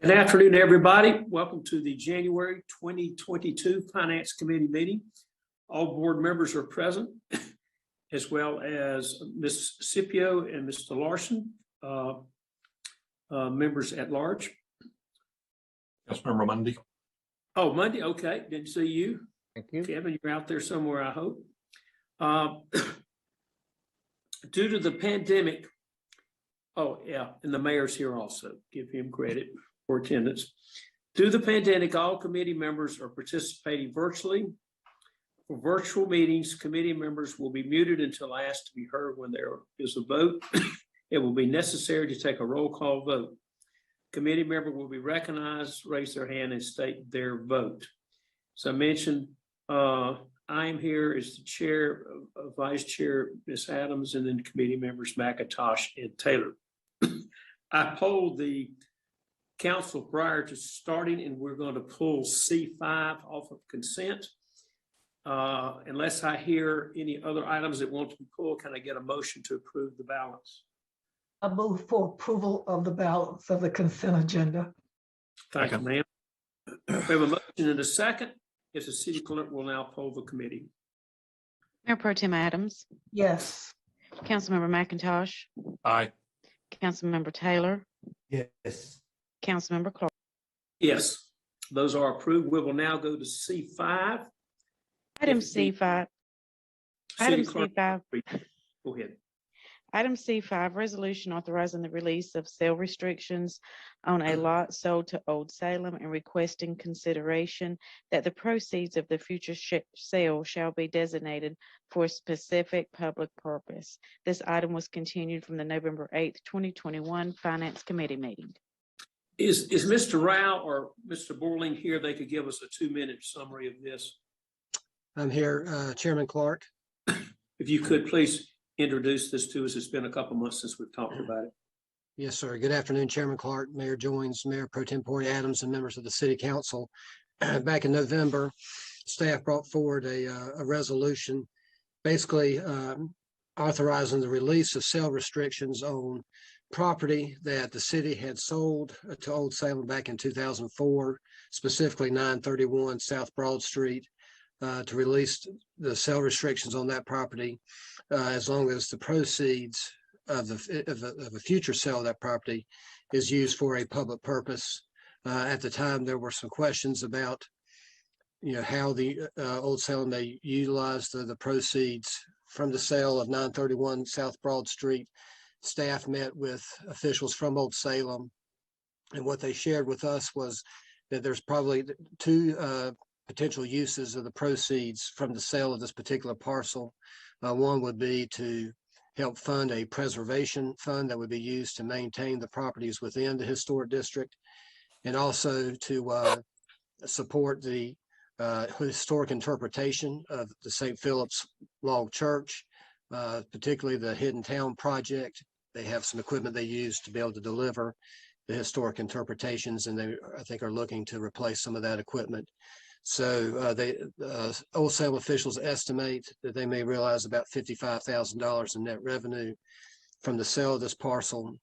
Good afternoon, everybody. Welcome to the January 2022 Finance Committee meeting. All board members are present, as well as Ms. Scipio and Mr. Larson, members at large. Councilmember Mundy. Oh, Monday. Okay. Didn't see you. Thank you. Kevin, you're out there somewhere, I hope. Due to the pandemic, oh, yeah, and the mayor's here also. Give him credit for attendance. Due to the pandemic, all committee members are participating virtually. For virtual meetings, committee members will be muted until asked to be heard when there is a vote. It will be necessary to take a roll call vote. Committee member will be recognized, raise their hand, and state their vote. As I mentioned, I am here as the chair, vice chair, Ms. Adams, and then committee members McIntosh and Taylor. I polled the council prior to starting, and we're going to pull C5 off of consent. Unless I hear any other items that want to be pulled, can I get a motion to approve the balance? I move for approval of the balance of the consent agenda. Thank you, ma'am. We have a motion and a second. Yes, the city clerk will now poll the committee. Mayor Pro Tem Adams. Yes. Councilmember McIntosh. Aye. Councilmember Taylor. Yes. Councilmember Clark. Yes, those are approved. We will now go to C5. Item If the C5. city Item clerk- C5. Go ahead. Item C5, resolution authorizing the release of sale restrictions on a lot sold to Old Salem and requesting consideration that the proceeds of the future sale shall be designated for a specific public purpose. This item was continued from the November 8th, 2021 Finance Committee meeting. Is Mr. Rao or Mr. Borling here? They could give us a 2-minute summary of this. I'm here, Chairman Clark. If you could please introduce this to us. It's been a couple months since we've talked about it. Yes, sir. Good afternoon, Chairman Clark, Mayor Joins, Mayor Pro Tempore Adams, and members of the City Council. Back in November, staff brought forward a resolution basically authorizing the release of sale restrictions on property that the city had sold to Old Salem back in 2004, specifically 931 South Broad Street, to release the sale restrictions on that property as long as the proceeds of a future sale of that property is used for a public purpose. At the time, there were some questions about, how the Old Salem may utilize the proceeds from the sale of 931 South Broad Street. Staff met with officials from Old Salem, and what they shared with us was that there's probably two potential uses of the proceeds from the sale of this particular parcel. One would be to help fund a preservation fund that would be used to maintain the properties within the historic district, and also to support the historic interpretation of the St. Philip's Log Church, particularly the Hidden Town project. They have some equipment they use to be able to deliver the historic interpretations, and they, I think, are looking to replace some of that equipment. So Old Salem officials estimate that they may realize about $55,000 in net revenue from the sale of this parcel.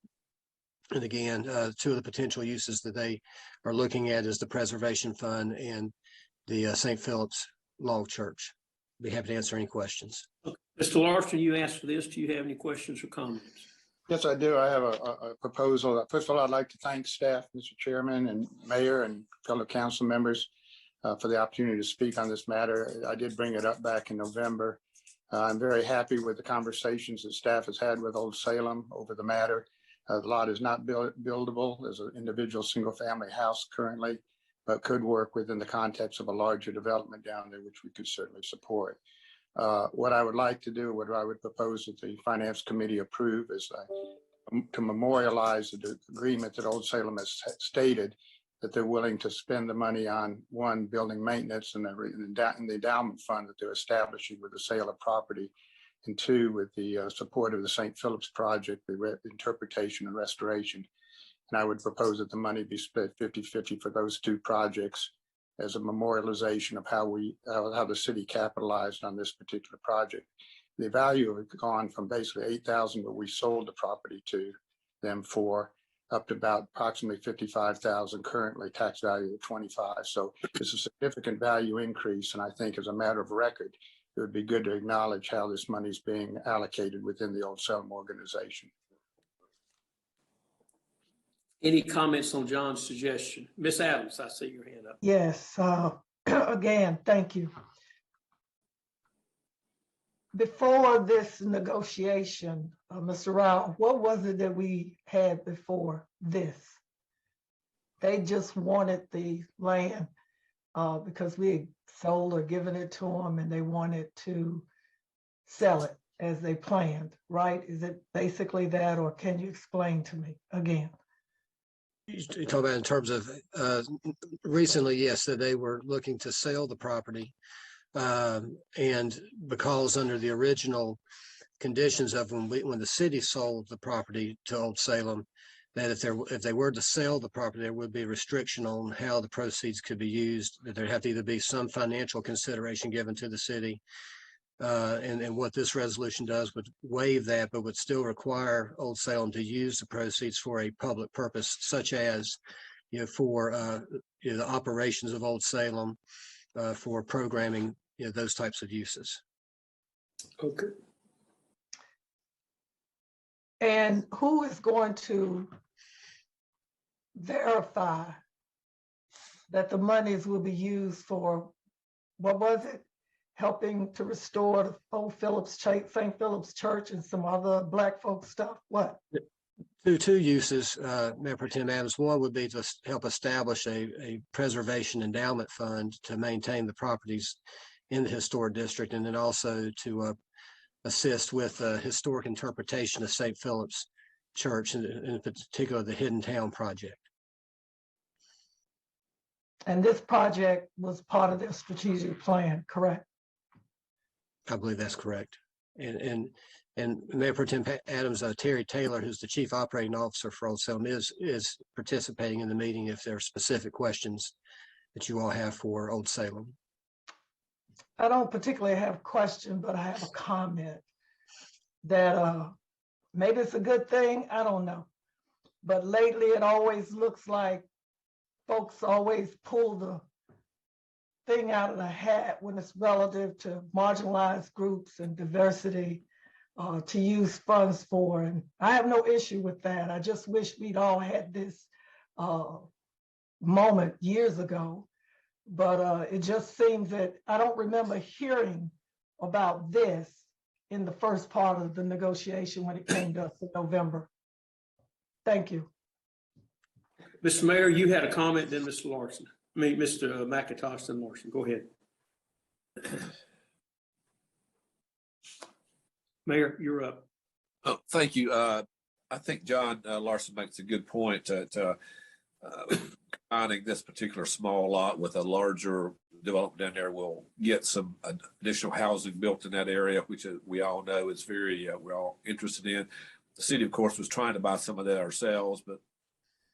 And again, two of the potential uses that they are looking at is the preservation fund and the St. Philip's Log Church. Be happy to answer any questions. Mr. Larson, you asked for this. Do you have any questions or comments? Yes, I do. I have a proposal. First of all, I'd like to thank staff, Mr. Chairman and Mayor and fellow council members for the opportunity to speak on this matter. I did bring it up back in November. I'm very happy with the conversations that staff has had with Old Salem over the matter. The lot is not buildable as an individual single-family house currently, but could work within the context of a larger development down there, which we could certainly support. What I would like to do, what I would propose that the Finance Committee approve is to memorialize the agreement that Old Salem has stated that they're willing to spend the money on, one, building maintenance and the endowment fund that they're establishing with the sale of property, and two, with the support of the St. Philip's project, the interpretation and restoration. And I would propose that the money be split 50-50 for those two projects as a memorialization of how the city capitalized on this particular project. The value had gone from basically $8,000, but we sold the property to them for up to about approximately 55,000 currently, tax value of 25. So it's a significant value increase. And I think as a matter of record, it would be good to acknowledge how this money is being allocated within the Old Salem organization. Any comments on John's suggestion? Ms. Adams, I see your hand up. Yes, again, thank you. Before this negotiation, Mr. Rao, what was it that we had before this? They just wanted the land because we had sold or given it to them and they wanted to sell it as they planned, right? Is it basically that, or can you explain to me again? You talk about in terms of recently, yes, that they were looking to sell the property. And because under the original conditions of when the city sold the property to Old Salem, that if they were to sell the property, there would be a restriction on how the proceeds could be used, that there'd have to either be some financial consideration given to the city. And what this resolution does would waive that, but would still require Old Salem to use the proceeds for a public purpose, such as, for the operations of Old Salem, for programming, those types of uses. Okay. And who is going to verify that the monies will be used for, what was it? Helping to restore the old St. Philip's Church and some other Black folk stuff? What? Two uses, Mayor Pro Tem Adams. One would be to help establish a preservation endowment fund to maintain the properties in the historic district, and then also to assist with historic interpretation of St. Philip's Church, and in particular the Hidden Town project. And this project was part of their strategic plan, correct? I believe that's correct. And Mayor Pro Tem Adams, Terry Taylor, who's the Chief Operating Officer for Old Salem, is participating in the meeting if there are specific questions that you all have for Old Salem. I don't particularly have a question, but I have a comment that maybe it's a good thing, I don't know. But lately it always looks like folks always pull the thing out of the hat when it's relative to marginalized groups and diversity to use funds for. And I have no issue with that. I just wish we'd all had this moment years ago. But it just seems that I don't remember hearing about this in the first part of the negotiation when it came to us in November. Thank you. Mr. Mayor, you had a comment, then Mr. Larson. Mr. McIntosh, then Larson. Go ahead. Mayor, you're up. Oh, thank you. I think John Larson makes a good point to combining this particular small lot with a larger development down there will get some additional housing built in that area, which we all know is very, we're all interested in. The city, of course, was trying to buy some of that ourselves, but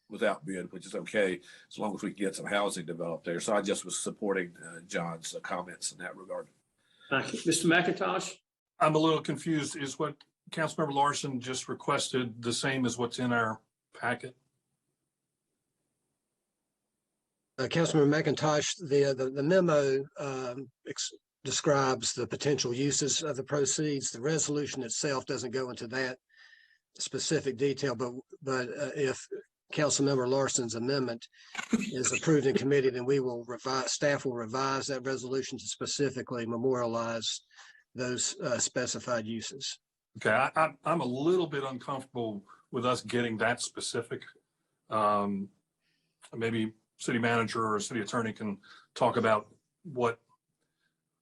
without bid, which is okay, as long as we can get some housing developed there. So I just was supporting John's comments in that regard. Thank you. Mr. McIntosh? I'm a little confused. Is what Councilmember Larson just requested the same as what's in our packet? Councilmember McIntosh, the memo describes the potential uses of the proceeds. The resolution itself doesn't go into that specific detail, but if Councilmember Larson's amendment is approved in committee, then staff will revise that resolution to specifically memorialize those specified uses. Okay, I'm a little bit uncomfortable with us getting that specific. Maybe city manager or city attorney can talk about what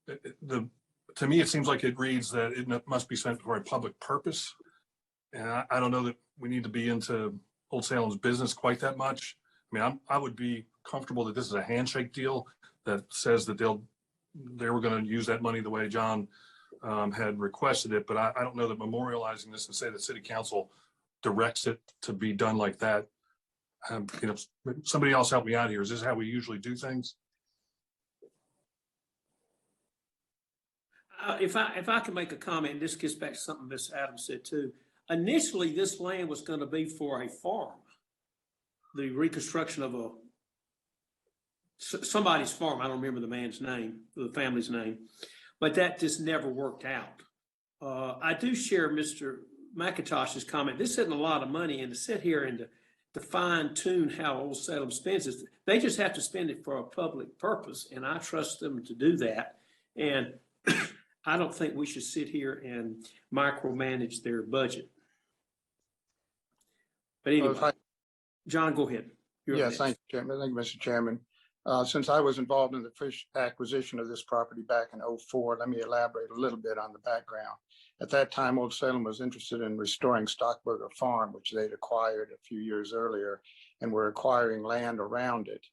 to me, it seems like it reads that it must be sent for a public purpose. And I don't know that we need to be into Old Salem's business quite that much. I mean, I would be comfortable that this is a handshake deal that says that they were going to use that money the way John had requested it, but I don't know that memorializing this and say that city council directs it to be done like that. Somebody else help me out here. Is this how we usually do things? If I can make a comment, this gets back to something Ms. Adams said too. Initially, this land was going to be for a farm. the reconstruction of somebody's farm. I don't remember the man's name, the family's name, but that just never worked out. I do share Mr. McIntosh's comment. This isn't a lot of money, and to sit here and to fine tune how Old Salem spends it, they just have to spend it for a public purpose, and I trust them to do that. And I don't think we should sit here and micromanage their budget. But anyway, John, go ahead. Yes, thank you, Chairman. Thank you, Mr. Chairman. Since I was involved in the first acquisition of this property back in '04, let me elaborate a little bit on the background. At that time, Old Salem was interested in restoring Stockburger Farm, which they'd acquired a few years earlier, and were acquiring land around it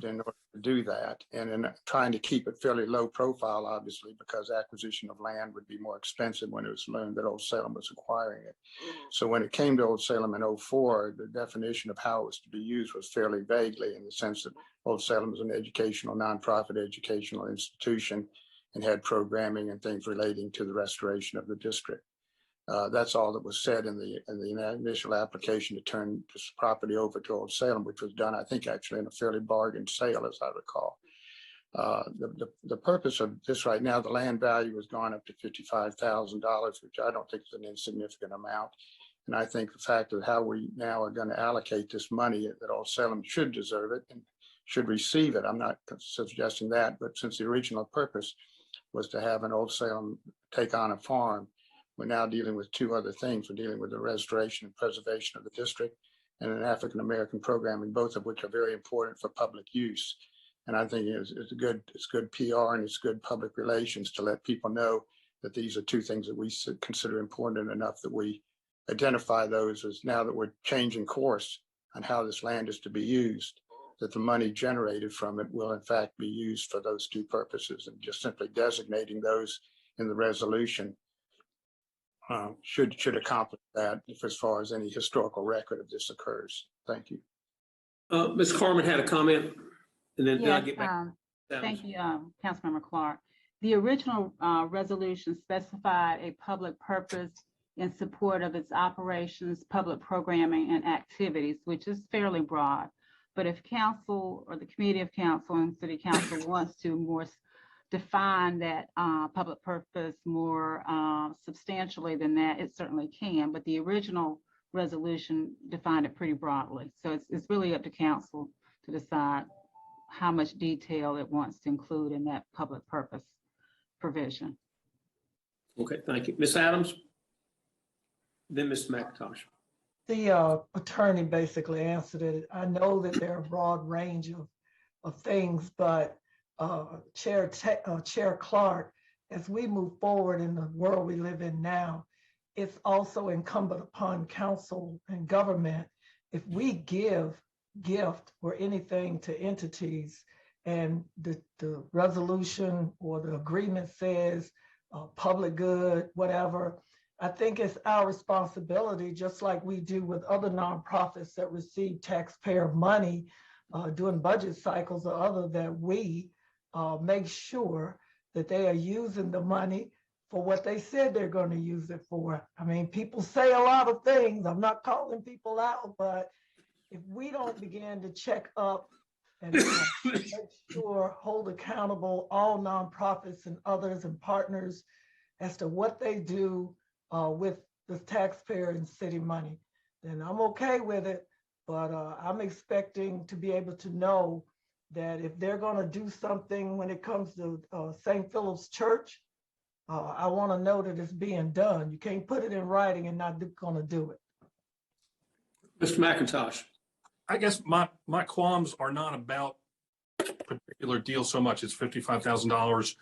in order to do that, and in trying to keep it fairly low profile, obviously, because acquisition of land would be more expensive when it was learned that Old Salem was acquiring it. So when it came to Old Salem in '04, the definition of how it was to be used was fairly vaguely, in the sense that Old Salem was an educational, nonprofit educational institution and had programming and things relating to the restoration of the district. That's all that was said in the initial application to turn this property over to Old Salem, which was done, I think, actually in a fairly bargain sale, as I recall. The purpose of this right now, the land value has gone up to $55,000, which I don't think is an insignificant amount. And I think the fact of how we now are going to allocate this money, that Old Salem should deserve it and should receive it. I'm not suggesting that, but since the original purpose was to have an Old Salem take on a farm, we're now dealing with two other things. We're dealing with the restoration and preservation of the district and an African-American programming, both of which are very important for public use. And I think it's good PR and it's good public relations to let people know that these are two things that we consider important enough that we identify those as, now that we're changing course on how this land is to be used, that the money generated from it will in fact be used for those two purposes, and just simply designating those in the resolution should accomplish that as far as any historical record of this occurs. Thank you. Ms. Carmen had a comment, and then I'll Yes, get back. thank you, Councilmember Clark. The original resolution specified a public purpose in support of its operations, public programming, and activities, which is fairly broad. But if council or the committee of council and city council wants to more define that public purpose more substantially than that, it certainly can. But the original resolution defined it pretty broadly. So it's really up to council to decide how much detail it wants to include in that public purpose provision. Okay, thank you. Ms. Adams, then Mr. McIntosh. The attorney basically answered it. I know that there are a broad range of things, but Chair Clark, as we move forward in the world we live in now, it's also incumbent upon council and government, if we give gift or anything to entities and the resolution or the agreement says public good, whatever, I think it's our responsibility, just like we do with other nonprofits that receive taxpayer money during budget cycles or other, that we make sure that they are using the money for what they said they're going to use it for. I mean, people say a lot of things. I'm not calling people out, but if we don't begin to check up and make sure, hold accountable all nonprofits and others and partners as to what they do with the taxpayer and city money, then I'm okay with it. But I'm expecting to be able to know that if they're going to do something when it comes to St. Philip's Church, I want to know that it's being done. You can't put it in writing and not going to do it. Mr. McIntosh. I guess my qualms are not about particular deal so much. It's $55,000.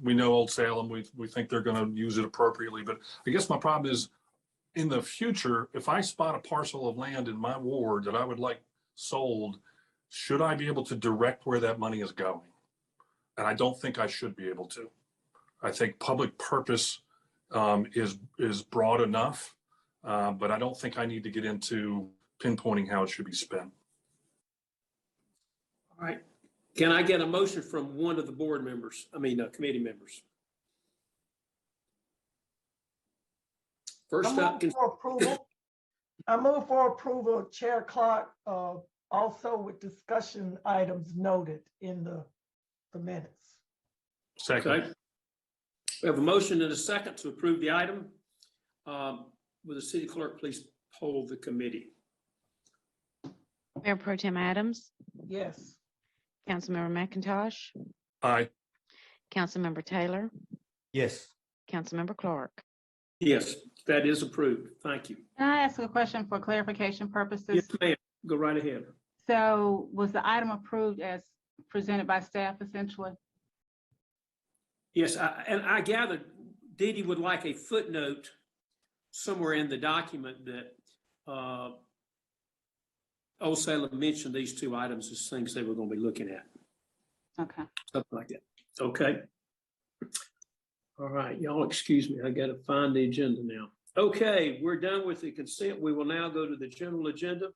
We know Old Salem. We think they're going to use it appropriately. But I guess my problem is, in the future, if I spot a parcel of land in my ward that I would like sold, should I be able to direct where that money is going? And I don't think I should be able to. I think public purpose is broad enough, but I don't think I need to get into pinpointing how it should be spent. All right. Can I get a motion from one of the board members? committee members. First up, for approval. I move for approval, Chair Clark, also with discussion items noted in the minutes. Second. Okay. We have a motion and a second to approve the item. Will the city clerk please poll the committee? Mayor Pro Tem Adams, Yes. Councilmember McIntosh, Aye. Councilmember Taylor, Yes. Councilmember Clark. Yes, that is approved. Thank you. Can I ask a question for clarification purposes? Yes, ma'am. Go right ahead. So was the item approved as presented by staff essentially? Yes, and I gathered Dee Dee would like a footnote somewhere in the document that Old Salem mentioned these two items as things they were going to be looking at. Okay. Something like that. Okay. All right, y'all excuse me. I got to find the agenda now. Okay, we're done with the consent. We will now go to the general agenda.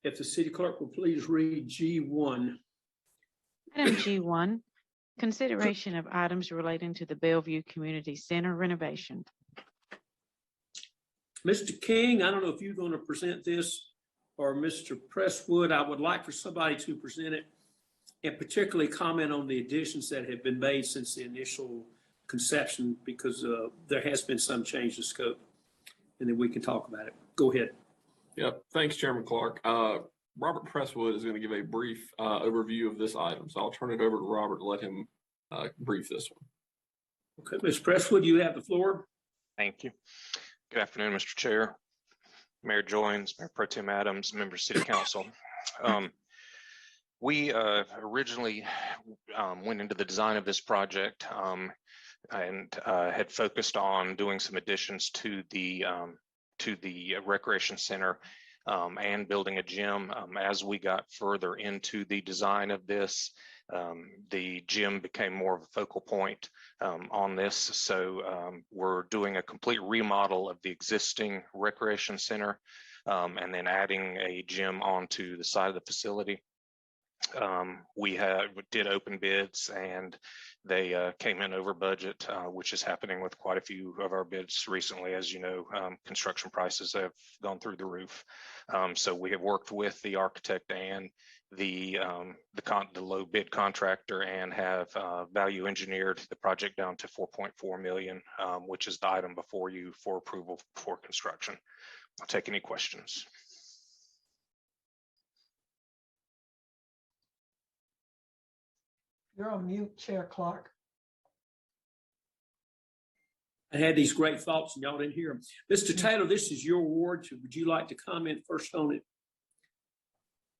If the city clerk will please read G1. Item G1, consideration of items relating to the Bellevue Community Center renovation. Mr. King, I don't know if you're going to present this or Mr. Presswood. I would like for somebody to present it and particularly comment on the additions that have been made since the initial conception, because there has been some change in scope, and then we can talk about it. Go ahead. Yep. Thanks, Chairman Clark. Robert Presswood is going to give a brief overview of this item. So I'll turn it over to Robert to let him brief this one. Okay, Ms. Presswood, you have the floor. Thank you. Good afternoon, Mr. Chair, Mayor Joins, Mayor Pro Tem Adams, members of City Council. We originally went into the design of this project and had focused on doing some additions to the recreation center and building a gym. As we got further into the design of this, the gym became more of a focal point on this. So we're doing a complete remodel of the existing recreation center and then adding a gym onto the side of the facility. We did open bids and they came in over budget, which is happening with quite a few of our bids recently. As you know, construction prices have gone through the roof. So we have worked with the architect and the low bid contractor and have value engineered the project down to 4.4 million, which is the item before you for approval for construction. I'll take any questions. You're on mute, Chair Clark. I had these great thoughts and y'all didn't hear them. Mr. Taylor, this is your ward. Would you like to comment first on it?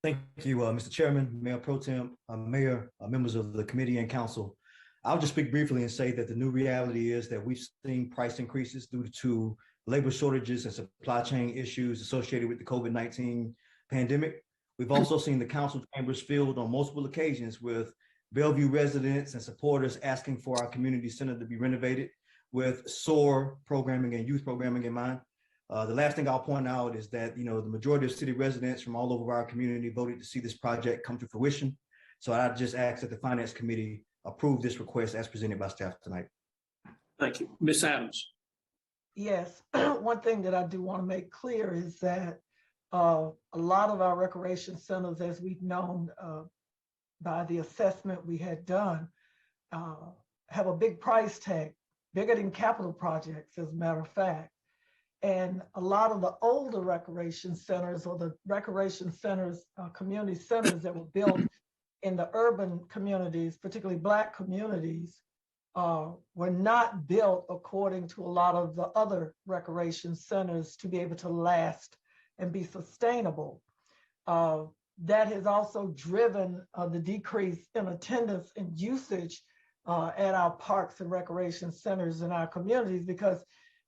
Thank you, Mr. Chairman, Mayor Pro Tem, Mayor, members of the committee and council. I'll just speak briefly and say that the new reality is that we've seen price increases due to labor shortages and supply chain issues associated with the COVID-19 pandemic. We've also seen the council chambers filled on multiple occasions with Bellevue residents and supporters asking for our community center to be renovated with SOAR programming and youth programming in mind. The last thing I'll point out is that, the majority of city residents from all over our community voted to see this project come to fruition. So I just ask that the Finance Committee approve this request as presented by staff tonight. Thank you. Ms. Adams. Yes, one thing that I do want to make clear is that a lot of our recreation centers, as we've known by the assessment we had done, have a big price tag, bigger than capital projects, as a matter of fact. And a lot of the older recreation centers or the recreation centers, community centers that were built in the urban communities, particularly Black communities, were not built according to a lot of the other recreation centers to be able to last and be sustainable. That has also driven the decrease in attendance and usage at our parks and recreation centers in our communities, because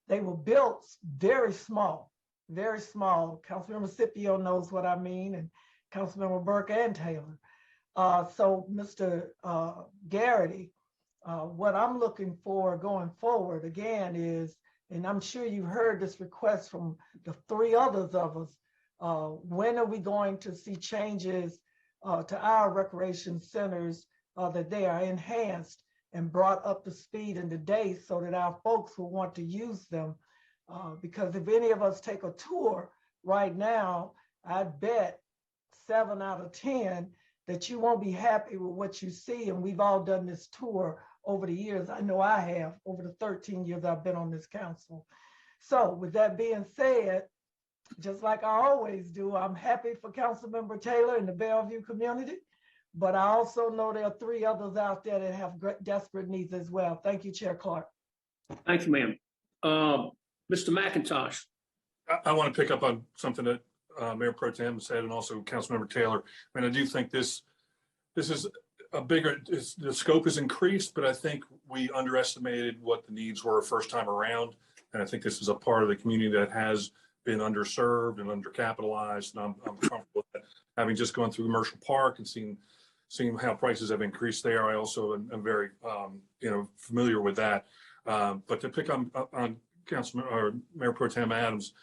they were built very small, very small. Councilmember Scipio knows what I mean, and Councilmember Burke and Taylor. So Mr. Garrity, what I'm looking for going forward again is, and I'm sure you've heard this request from the three others of us, when are we going to see changes to our recreation centers that they are enhanced and brought up to speed and to date so that our folks will want to use them? Because if any of us take a tour right now, I'd bet 7 out of 10 that you won't be happy with what you see. And we've all done this tour over the years. I know I have over the 13 years I've been on this council. So with that being said, just like I always do, I'm happy for Councilmember Taylor and the Bellevue community, but I also know there are 3 others out there that have desperate needs as well. Thank you, Chair Clark. Thank you, ma'am. Mr. McIntosh. I want to pick up on something that Mayor Pro Tem said, and also Councilmember Taylor. I mean, I do think this is a bigger, the scope is increased, but I think we underestimated what the needs were first time around. And I think this is a part of the community that has been underserved and undercapitalized. And I'm comfortable with that. Having just gone through Commercial Park and seeing how prices have increased there, I also am very familiar with that. But to pick on Councilman or Mayor Pro Tem Adams,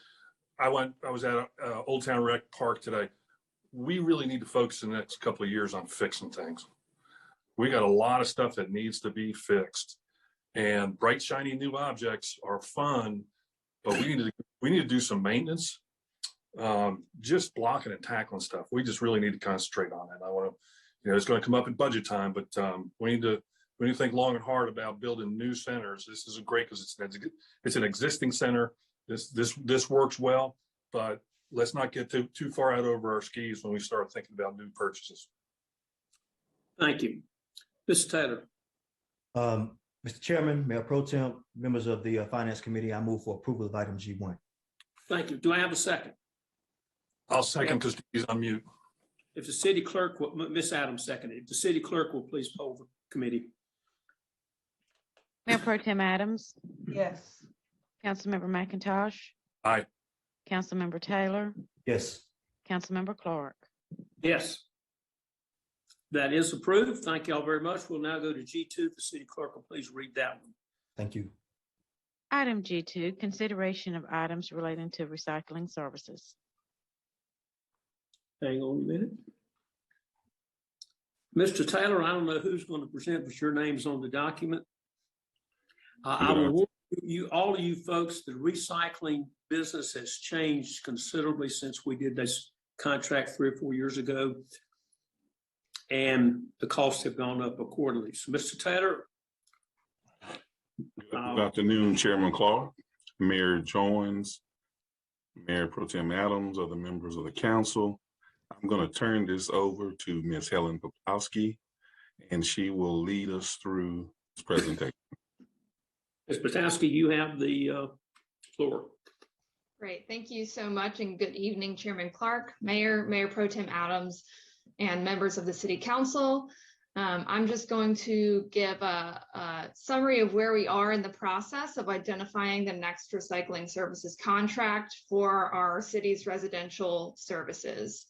I was at Old Town Rec Park today. We really need to focus in the next couple of years on fixing things. We got a lot of stuff that needs to be fixed, and bright, shiny new objects are fun, but we need to do some maintenance. Just blocking and tackling stuff. We just really need to concentrate on it. I want to, it's going to come up in budget time, but we need to think long and hard about building new centers. This is great because it's an existing center. This works well, but let's not get too far out over our skis when we start thinking about new purchases. Thank you. Mr. Taylor. Mr. Chairman, Mayor Pro Tem, members of the Finance Committee, I move for approval of item G1. Thank you. Do I have a second? I'll second because he's on mute. If the city clerk, Ms. Adams seconded, if the city clerk will please poll the committee. Mayor Pro Tem Adams, Yes. Councilmember McIntosh, Aye. Councilmember Taylor, Yes. Councilmember Clark. Yes. That is approved. Thank you all very much. We'll now go to G2. The city clerk will please read that one. Thank you. Item G2, consideration of items relating to recycling services. Hang on a minute. Mr. Taylor, I don't know who's going to present, but your name's on the document. I will warn you, all of you folks, the recycling business has changed considerably since we did this contract 3 or 4 years ago, and the costs have gone up accordingly. So, Mr. Taylor. Good afternoon, Chairman Clark, Mayor Jones, Mayor Pro Tem Adams, other members of the council. I'm going to turn this over to Ms. Helen Popowski, and she will lead us through this presentation. Ms. Popowski, you have the floor. Great, thank you so much, and good evening, Chairman Clark, Mayor Pro Tem Adams, and members of the City Council. I'm just going to give a summary of where we are in the process of identifying the next recycling services contract for our city's residential services.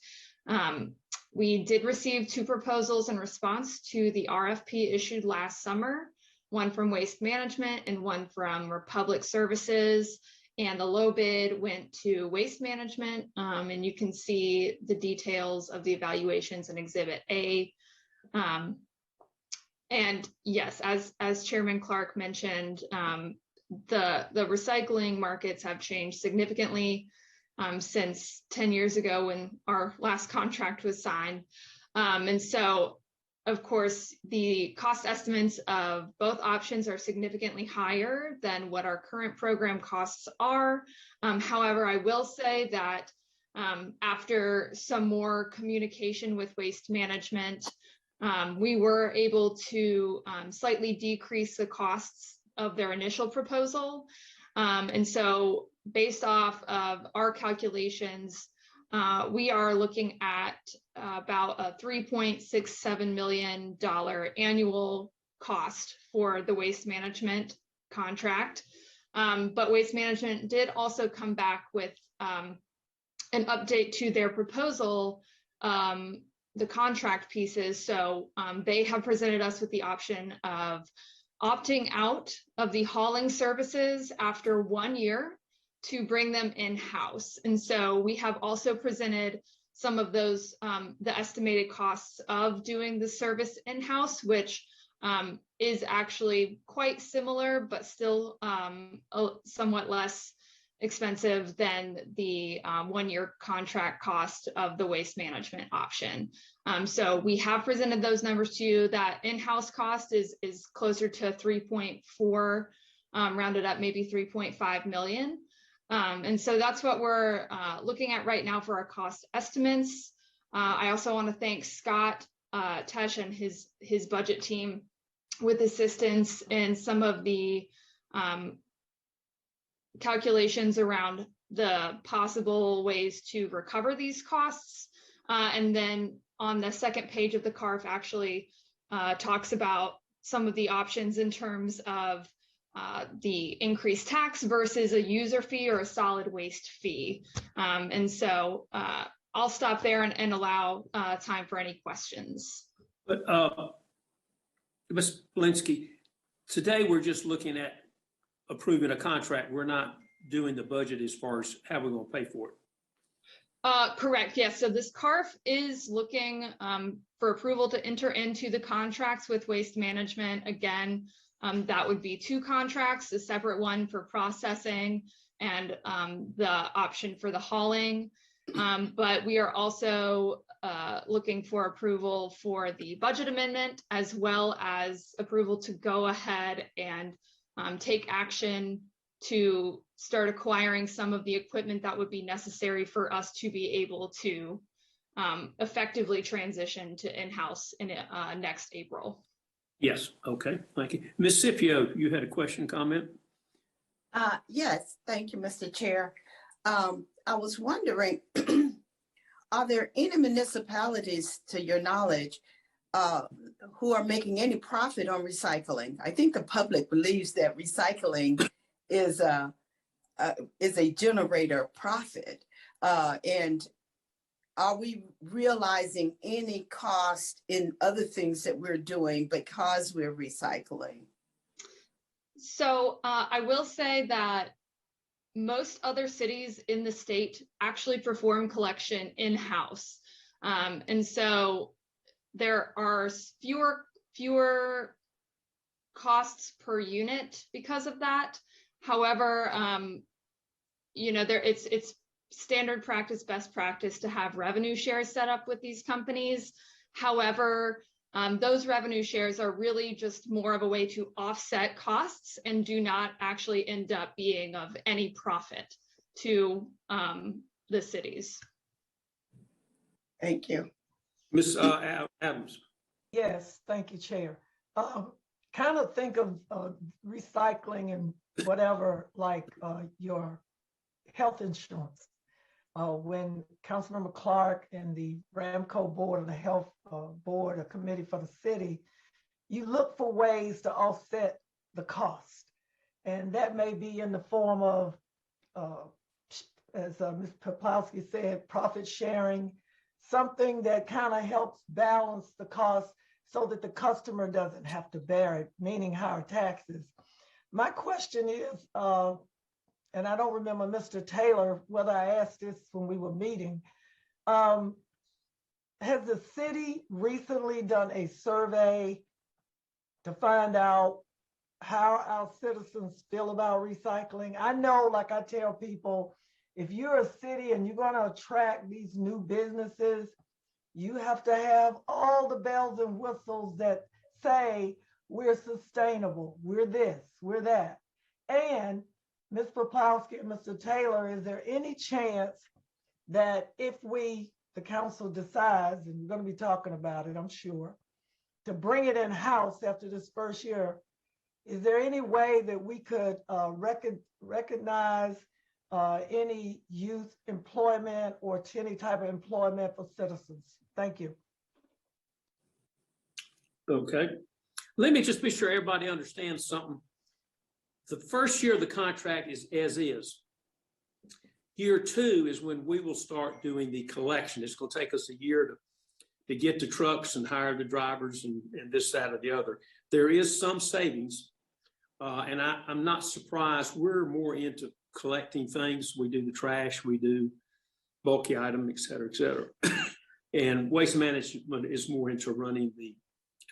We did receive 2 proposals in response to the RFP issued last summer, one from Waste Management and one from Republic Services. And the low bid went to Waste Management, and you can see the details of the evaluations in Exhibit A. And yes, as Chairman Clark mentioned, the recycling markets have changed significantly since 10 years ago when our last contract was signed. And so, of course, the cost estimates of both options are significantly higher than what our current program costs are. However, I will say that after some more communication with Waste Management, we were able to slightly decrease the costs of their initial proposal. And so based off of our calculations, we are looking at about a $3.67 million annual cost for the Waste Management contract. But Waste Management did also come back with an update to their proposal, the contract pieces. So they have presented us with the option of opting out of the hauling services after 1 year to bring them in-house. And so we have also presented some of those, the estimated costs of doing the service in-house, which is actually quite similar, but still somewhat less expensive than the 1-year contract cost of the waste management option. So we have presented those numbers to you. That in-house cost is closer to 3.4, rounded up maybe 3.5 million. And so that's what we're looking at right now for our cost estimates. I also want to thank Scott Tesh and his budget team with assistance in some of the calculations around the possible ways to recover these costs. And then on the second page of the CARF actually talks about some of the options in terms of the increased tax versus a user fee or a solid waste fee. And so I'll stop there and allow time for any questions. But Ms. Polinsky, today we're just looking at approving a contract. We're not doing the budget as far as how we're going to pay for it. Correct. Yes. So this CARF is looking for approval to enter into the contracts with Waste Management. Again, that would be 2 contracts, a separate one for processing and the option for the hauling. But we are also looking for approval for the budget amendment, as well as approval to go ahead and take action to start acquiring some of the equipment that would be necessary for us to be able to effectively transition to in-house in next April. Yes. Okay. Thank you. Ms. Scipio, you had a question, comment? Yes. Thank you, Mr. Chair. I was wondering, are there any municipalities, to your knowledge, who are making any profit on recycling? I think the public believes that recycling is a generator of profit. And are we realizing any cost in other things that we're doing because we're recycling? So I will say that most other cities in the state actually perform collection in-house. And so there are fewer costs per unit because of that. However, it's standard practice, best practice to have revenue shares set up with these companies. However, those revenue shares are really just more of a way to offset costs and do not actually end up being of any profit to the cities. Thank you. Ms. Adams. Yes, thank you, Chair. Kind of think of recycling and whatever, like your health insurance. When Councilmember Clark and the Ramco board of the health board, a committee for the city, you look for ways to offset the cost. And that may be in the form of, as Ms. Poplawski said, profit sharing, something that kind of helps balance the cost so that the customer doesn't have to bear it, meaning higher taxes. My question is, and I don't remember, Mr. Taylor, whether I asked this when we were meeting, has the city recently done a survey to find out how our citizens feel about recycling? I know, like I tell people, if you're a city and you're going to attract these new businesses, you have to have all the bells and whistles that say we're sustainable, we're this, we're that. And Ms. Poplawski and Mr. Taylor, is there any chance that if the council decides, and we're going to be talking about it, I'm sure, to bring it in-house after this first year, is there any way that we could recognize any youth employment or any type of employment for citizens? Thank you. Okay. Let me just be sure everybody understands something. The first year of the contract is as is. Year 2 is when we will start doing the collection. It's going to take us a year to get the trucks and hire the drivers and this, that, or the other. There is some savings, and I'm not surprised. We're more into collecting things. We do the trash, we do bulky item, et cetera, et cetera. And waste management is more into running the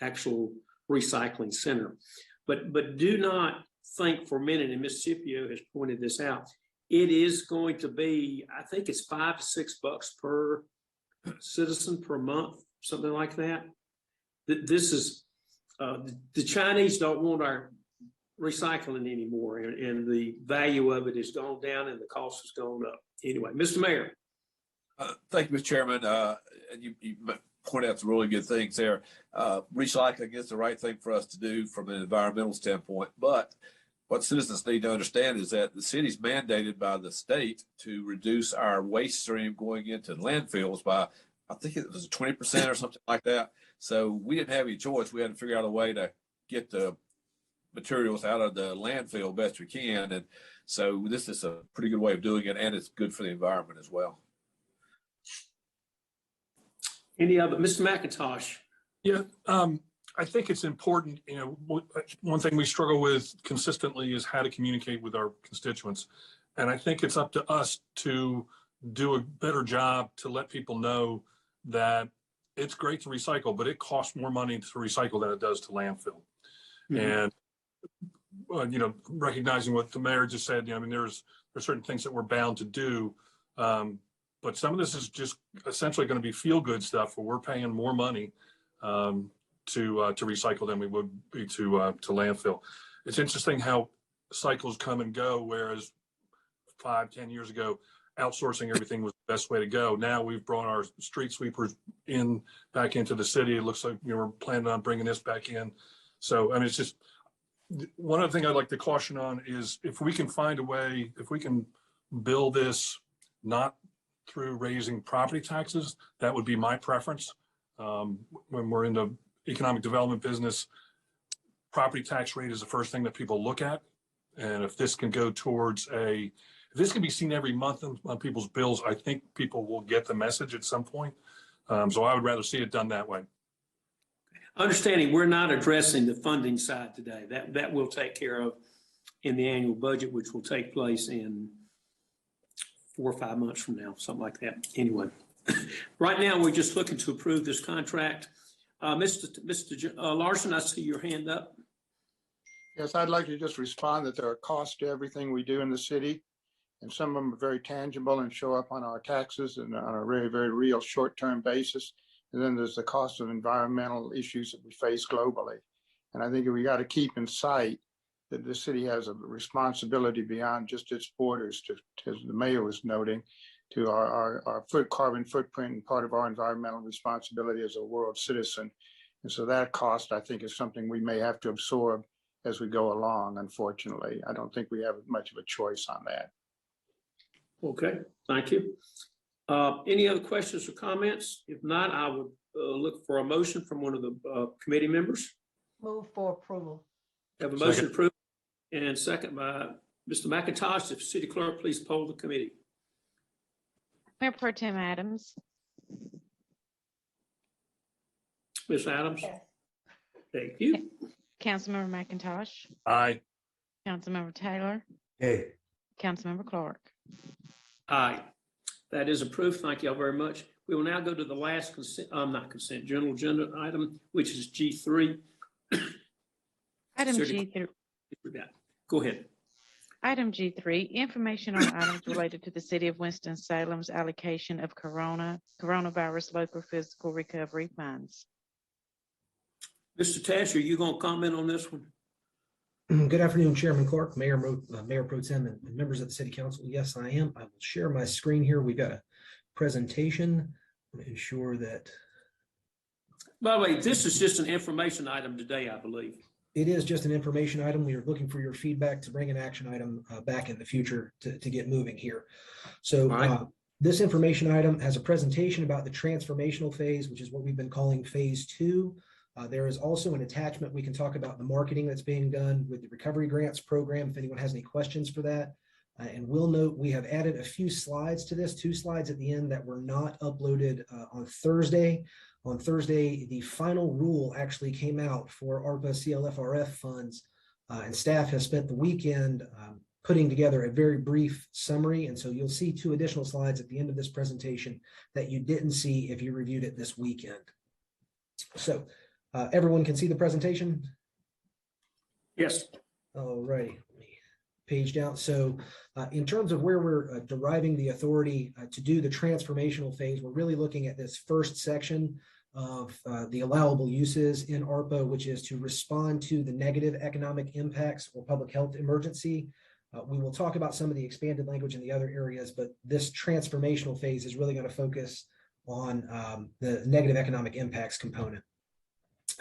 actual recycling center. But do not think for a minute, and Ms. Scipio has pointed this out, it is going to be, I think it's $5 to $6 per citizen per month, something like that. This is, the Chinese don't want our recycling anymore, and the value of it has gone down and the cost has gone up. Anyway, Mr. Mayor. Thank you, Mr. Chairman. And you point out some really good things there. Recycling is the right thing for us to do from an environmental standpoint, but what citizens need to understand is that the city's mandated by the state to reduce our waste stream going into landfills by, I think it was 20% or something like that. So we didn't have any choice. We had to figure out a way to get the materials out of the landfill best we can. And so this is a pretty good way of doing it, and it's good for the environment as well. Any other, Mr. McIntosh? Yeah, I think it's important, one thing we struggle with consistently is how to communicate with our constituents. And I think it's up to us to do a better job to let people know that it's great to recycle, but it costs more money to recycle than it does to landfill. Mm-hmm. And, recognizing what the mayor just said, there's certain things that we're bound to do. But some of this is just essentially going to be feel-good stuff where we're paying more money to recycle than we would be to landfill. It's interesting how cycles come and go, whereas 5-10 years ago, outsourcing everything was the best way to go. Now we've brought our street sweepers back into the city. It looks like we're planning on bringing this back in. So, it's just one other thing I'd like to caution on is if we can find a way, if we can build this not through raising property taxes, that would be my preference. When we're in the economic development business, property tax rate is the first thing that people look at. And if this can go towards if this can be seen every month on people's bills, I think people will get the message at some point. So I would rather see it done that way. Understanding we're not addressing the funding side today. That we'll take care of in the annual budget, which will take place in 4 or 5 months from now, something like that. Anyway, right now we're just looking to approve this contract. Mr. Larson, I see your hand up. Yes, I'd like to just respond that there are costs to everything we do in the city, and some of them are very tangible and show up on our taxes and on a very, very real short-term basis. And then there's the cost of environmental issues that we face globally. And I think we got to keep in sight that the city has a responsibility beyond just its borders, as the mayor was noting, to our carbon footprint and part of our environmental responsibility as a world citizen. And so that cost, I think, is something we may have to absorb as we go along, unfortunately. I don't think we have much of a choice on that. Okay, thank you. Any other questions or comments? If not, I would look for a motion from one of the committee members. Move for approval. Have a motion approved and second by Mr. McIntosh. If City Clerk, please poll the committee. Mayor Pro Tem Adams. Ms. Adams? Yes. Thank you. Councilmember McIntosh. Aye. Councilmember Taylor. Hey. Councilmember Clark. Aye. That is approved. Thank you all very much. We will now go to the last general agenda item, which is G3. Item G3. Go ahead. Item G3, information on items related to the City of Winston-Salem's allocation of coronavirus local fiscal recovery funds. Mr. Tash, are you going to comment on this one? Good afternoon, Chairman Clark, Mayor Pro Tem, and members of the City Council. Yes, I am. I will share my screen here. We've got a presentation. I'm going to ensure that. By the way, this is just an information item today, I believe. It is just an information item. We are looking for your feedback to bring an action item back in the future to get moving here. So this information item has a presentation about the transformational phase, which is what we've been calling phase 2. There is also an attachment. We can talk about the marketing that's being done with the recovery grants program, if anyone has any questions for that. And we'll note we have added a few slides to this, 2 slides at the end that were not uploaded on Thursday. On Thursday, the final rule actually came out for ARPA CLFRF funds, and staff has spent the weekend putting together a very brief summary. And so you'll see 2 additional slides at the end of this presentation that you didn't see if you reviewed it this weekend. So everyone can see the presentation? Yes. All righty. page down. So in terms of where we're deriving the authority to do the transformational phase, we're really looking at this first section of the allowable uses in ARPA, which is to respond to the negative economic impacts or public health emergency. We will talk about some of the expanded language in the other areas, but this transformational phase is really going to focus on the negative economic impacts component.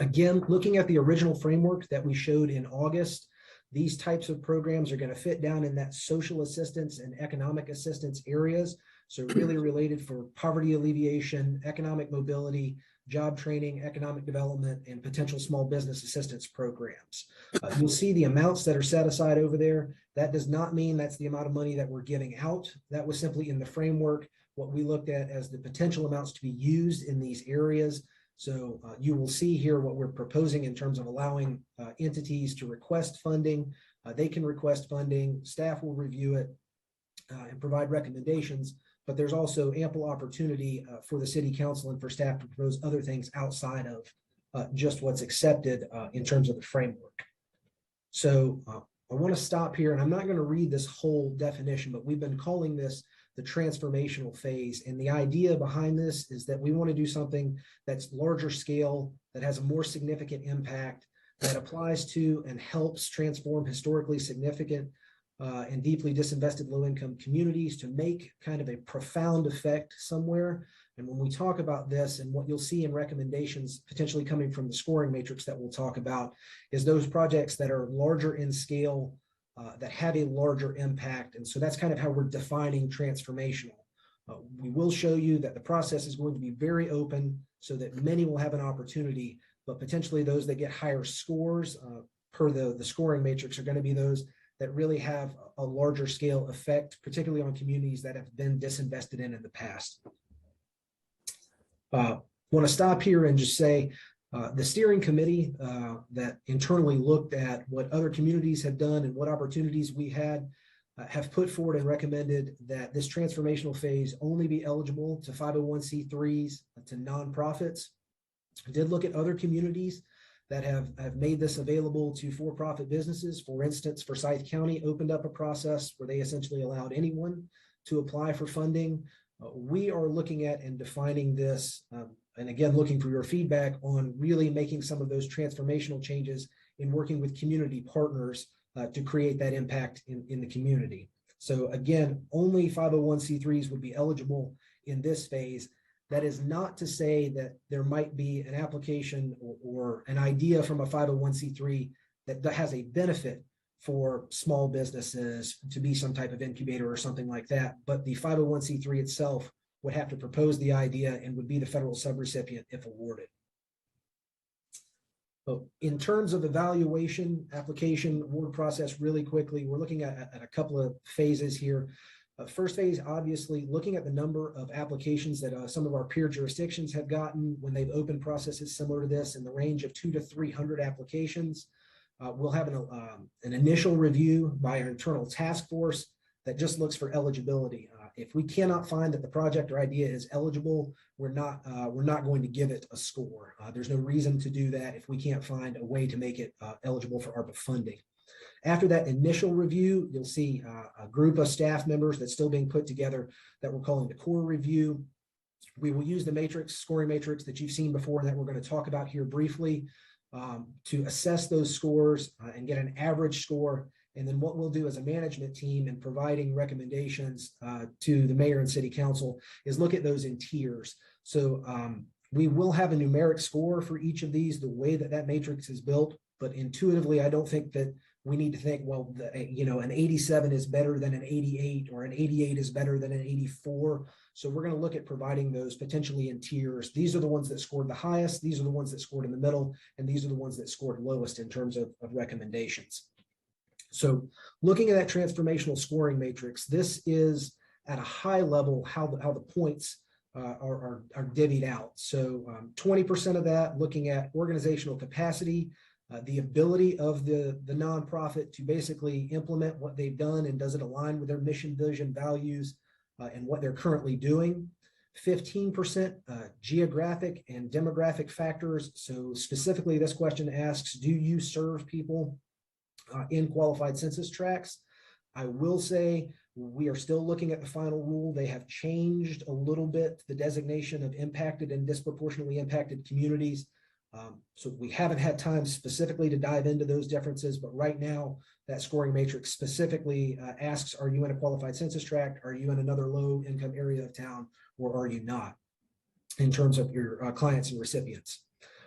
Again, looking at the original framework that we showed in August, these types of programs are going to fit down in that social assistance and economic assistance areas. So really related for poverty alleviation, economic mobility, job training, economic development, and potential small business assistance programs. You'll see the amounts that are set aside over there. That does not mean that's the amount of money that we're giving out. That was simply in the framework, what we looked at as the potential amounts to be used in these areas. So you will see here what we're proposing in terms of allowing entities to request funding. They can request funding, staff will review it and provide recommendations, but there's also ample opportunity for the city council and for staff to propose other things outside of just what's accepted in terms of the framework. So I want to stop here, and I'm not going to read this whole definition, but we've been calling this the transformational phase. And the idea behind this is that we want to do something that's larger scale, that has a more significant impact, that applies to and helps transform historically significant and deeply disinvested low-income communities to make kind of a profound effect somewhere. And when we talk about this, and what you'll see in recommendations potentially coming from the scoring matrix that we'll talk about, is those projects that are larger in scale, that have a larger impact. And so that's kind of how we're defining transformational. We will show you that the process is going to be very open so that many will have an opportunity, but potentially those that get higher scores per the scoring matrix are going to be those that really have a larger scale effect, particularly on communities that have been disinvested in the past. Want to stop here and just say, the steering committee that internally looked at what other communities have done and what opportunities we had have put forward and recommended that this transformational phase only be eligible to 501c3s, to nonprofits. I did look at other communities that have made this available to for-profit businesses. For instance, Forsyth County opened up a process where they essentially allowed anyone to apply for funding. We are looking at and defining this, and again, looking for your feedback on really making some of those transformational changes in working with community partners to create that impact in the community. So again, only 501c3s would be eligible in this phase. That is not to say that there might be an application or an idea from a 501c3 that has a benefit for small businesses to be some type of incubator or something like that. But the 501c3 itself would have to propose the idea and would be the federal subrecipient if awarded. So in terms of evaluation, application, award process, really quickly, we're looking at a couple of phases here. First phase, obviously, looking at the number of applications that some of our peer jurisdictions have gotten when they've opened processes similar to this in the range of 200 to 300 applications. We'll have an initial review by our internal task force that just looks for eligibility. If we cannot find that the project or idea is eligible, we're not going to give it a score. There's no reason to do that if we can't find a way to make it eligible for ARPA funding. After that initial review, you'll see a group of staff members that's still being put together that we're calling the core review. We will use the matrix, scoring matrix that you've seen before and that we're going to talk about here briefly to assess those scores and get an average score. And then what we'll do as a management team in providing recommendations to the mayor and city council is look at those in tiers. So we will have a numeric score for each of these, the way that that matrix is built. But intuitively, I don't think that we need to think, well, an 87 is better than an 88 or an 88 is better than an 84. So we're going to look at providing those potentially in tiers. These are the ones that scored the highest. These are the ones that scored in the middle. And these are the ones that scored lowest in terms of recommendations. So looking at that transformational scoring matrix, this is at a high level how the points are divvied out. So 20% of that looking at organizational capacity, the ability of the nonprofit to basically implement what they've done and does it align with their mission, vision, values, and what they're currently doing. 15% geographic and demographic factors. So specifically this question asks, do you serve people in qualified census tracts? I will say we are still looking at the final rule. They have changed a little bit the designation of impacted and disproportionately impacted communities. So we haven't had time specifically to dive into those differences, but right now that scoring matrix specifically asks, are you in a qualified census tract? Are you in another low income area of town, or are you not, in terms of your clients and recipients?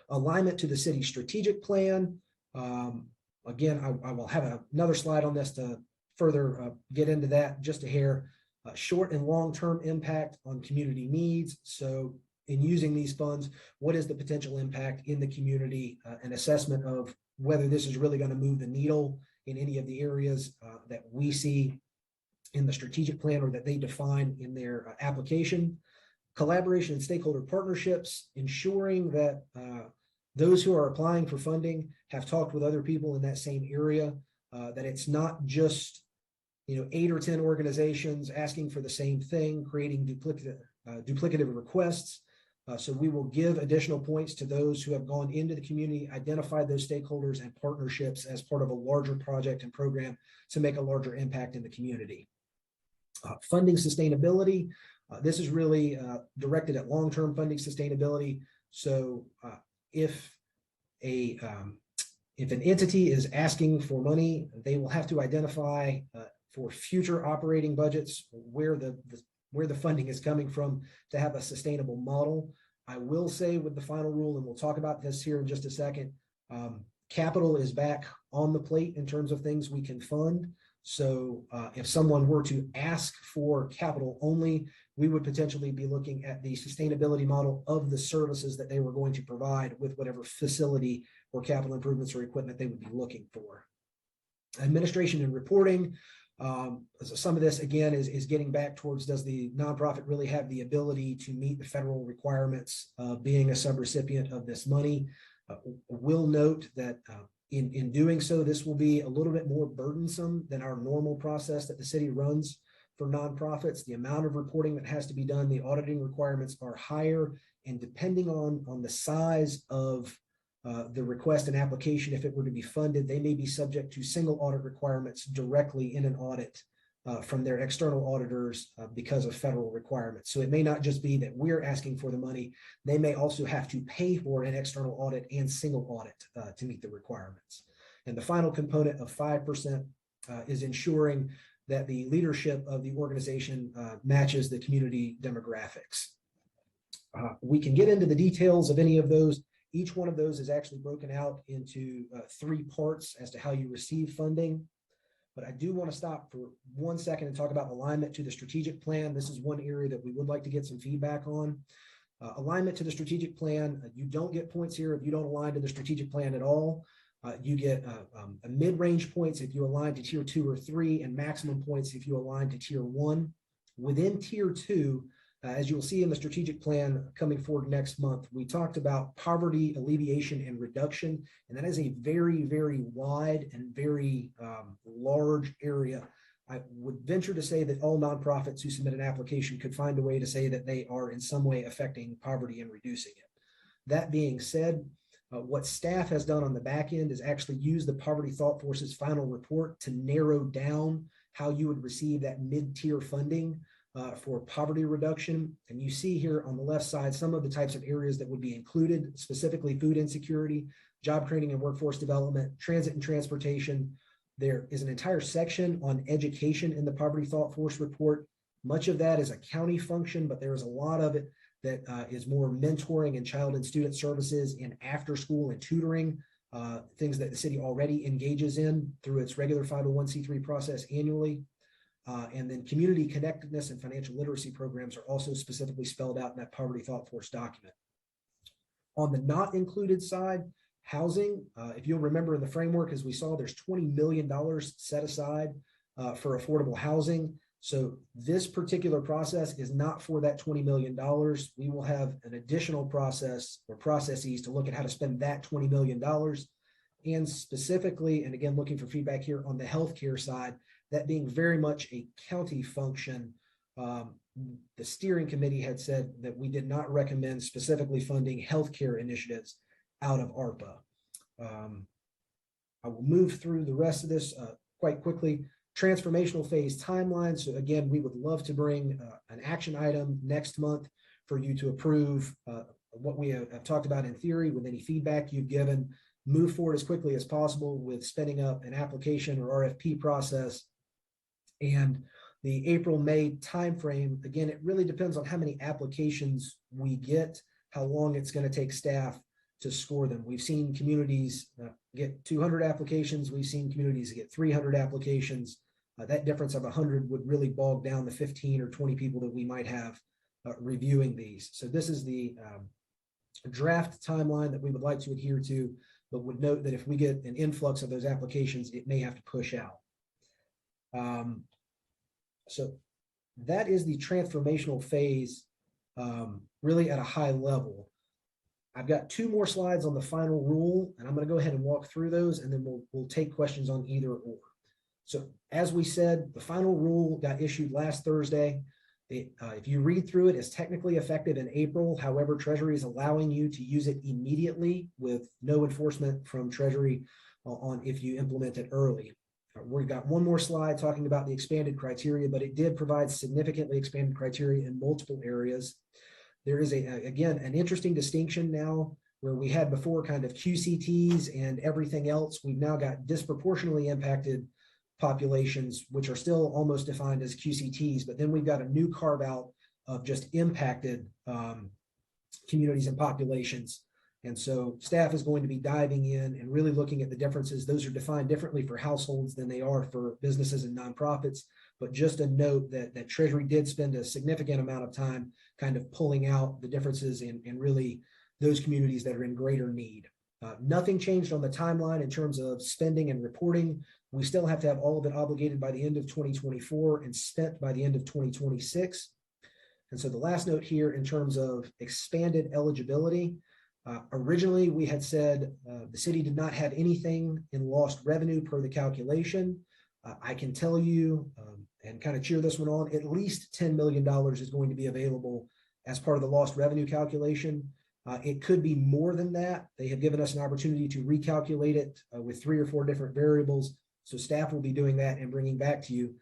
Alignment to the city strategic plan. Again, I will have another slide on this to further get into that just a hair. Short and long-term impact on community needs. So in using these funds, what is the potential impact in the community, an assessment of whether this is really going to move the needle in any of the areas that we see in the strategic plan or that they define in their application. Collaboration and stakeholder partnerships, ensuring that those who are applying for funding have talked with other people in that same area, that it's not just 8 or 10 organizations asking for the same thing, creating duplicative requests. So we will give additional points to those who have gone into the community, identified those stakeholders and partnerships as part of a larger project and program to make a larger impact in the community. Funding sustainability. This is really directed at long-term funding sustainability. So if an entity is asking for money, they will have to identify for future operating budgets where the funding is coming from to have a sustainable model. I will say with the final rule, and we'll talk about this here in just a second, capital is back on the plate in terms of things we can fund. So if someone were to ask for capital only, we would potentially be looking at the sustainability model of the services that they were going to provide with whatever facility or capital improvements or equipment they would be looking for. Administration and reporting. Some of this, again, is getting back towards, does the nonprofit really have the ability to meet the federal requirements of being a subrecipient of this money? We'll note that in doing so, this will be a little bit more burdensome than our normal process that the city runs for nonprofits. The amount of reporting that has to be done, the auditing requirements are higher, and depending on the size of the request and application, if it were to be funded, they may be subject to single audit requirements directly in an audit from their external auditors because of federal requirements. So it may not just be that we're asking for the money, they may also have to pay for an external audit and single audit to meet the requirements. And the final component of 5% is ensuring that the leadership of the organization matches the community demographics. We can get into the details of any of those. Each one of those is actually broken out into 3 parts as to how you receive funding. But I do want to stop for 1 second and talk about alignment to the strategic plan. This is one area that we would like to get some feedback on. Alignment to the strategic plan, you don't get points here if you don't align to the strategic plan at all. You get a mid-range points if you align to tier 2 or 3, and maximum points if you align to tier 1. Within tier 2, as you'll see in the strategic plan coming forward next month, we talked about poverty, alleviation, and reduction. And that is a very, very wide and very large area. I would venture to say that all nonprofits who submit an application could find a way to say that they are in some way affecting poverty and reducing it. That being said, what staff has done on the back end is actually use the Poverty Thought Force's final report to narrow down how you would receive that mid-tier funding for poverty reduction. And you see here on the left side some of the types of areas that would be included, specifically food insecurity, job training and workforce development, transit and transportation. There is an entire section on education in the Poverty Thought Force report. Much of that is a county function, but there is a lot of it that is more mentoring and child and student services in after school and tutoring, things that the city already engages in through its regular 501c3 process annually. And then community connectedness and financial literacy programs are also specifically spelled out in that Poverty Thought Force document. On the not included side, housing, if you'll remember in the framework, as we saw, there's $20 million set aside for affordable housing. So this particular process is not for that $20 million. We will have an additional process or processes to look at how to spend that $20 million. And specifically, and again, looking for feedback here on the healthcare side, that being very much a county function, the steering committee had said that we did not recommend specifically funding healthcare initiatives out of ARPA. I will move through the rest of this quite quickly. Transformational phase timeline. So again, we would love to bring an action item next month for you to approve what we have talked about in theory with any feedback you've given. Move forward as quickly as possible with spinning up an application or RFP process. And the April-May timeframe, again, it really depends on how many applications we get, how long it's going to take staff to score them. We've seen communities get 200 applications. We've seen communities get 300 applications. That difference of 100 would really bog down the 15 or 20 people that we might have reviewing these. So this is the draft timeline that we would like to adhere to, but would note that if we get an influx of those applications, it may have to push out. So that is the transformational phase, really at a high level. I've got 2 more slides on the final rule, and I'm going to go ahead and walk through those, and then we'll take questions on either or. So as we said, the final rule got issued last Thursday. If you read through it, it's technically effective in April. However, Treasury is allowing you to use it immediately with no enforcement from Treasury on if you implement it early. We've got one more slide talking about the expanded criteria, but it did provide significantly expanded criteria in multiple areas. There is, again, an interesting distinction now where we had before kind of QCTs and everything else. We've now got disproportionately impacted populations, which are still almost defined as QCTs, but then we've got a new carve out of just impacted communities and populations. And so staff is going to be diving in and really looking at the differences. Those are defined differently for households than they are for businesses and nonprofits. But just a note that Treasury did spend a significant amount of time kind of pulling out the differences in really those communities that are in greater need. Nothing changed on the timeline in terms of spending and reporting. We still have to have all of it obligated by the end of 2024 and spent by the end of 2026. And so the last note here in terms of expanded eligibility, originally we had said the city did not have anything in lost revenue per the calculation. I can tell you and kind of cheer this one on, at least $10 million is going to be available as part of the lost revenue calculation. It could be more than that. They have given us an opportunity to recalculate it with 3 or 4 different variables. So staff will be doing that and bringing back to you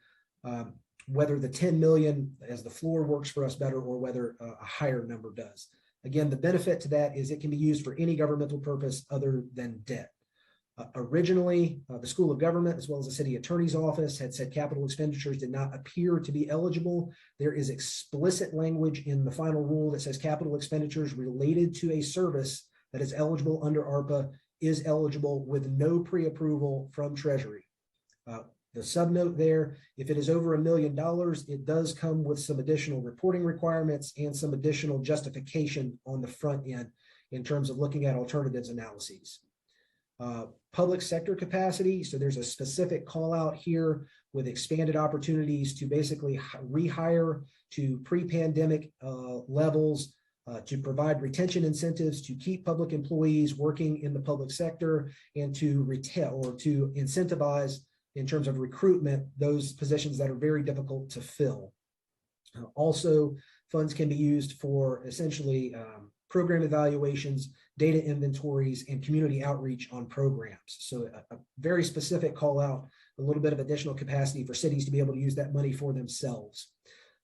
whether the 10 million as the floor works for us better or whether a higher number does. Again, the benefit to that is it can be used for any governmental purpose other than debt. Originally, the School of Government, as well as the City Attorney's Office, had said capital expenditures did not appear to be eligible. There is explicit language in the final rule that says capital expenditures related to a service that is eligible under ARPA is eligible with no pre-approval from Treasury. The subnote there, if it is over $1 million, it does come with some additional reporting requirements and some additional justification on the front end in terms of looking at alternatives analyses. Public sector capacity. So there's a specific call out here with expanded opportunities to basically rehire to pre-pandemic levels, to provide retention incentives to keep public employees working in the public sector and to retain or to incentivize in terms of recruitment, those positions that are very difficult to fill. Also, funds can be used for essentially program evaluations, data inventories, and community outreach on programs. So a very specific call out, a little bit of additional capacity for cities to be able to use that money for themselves.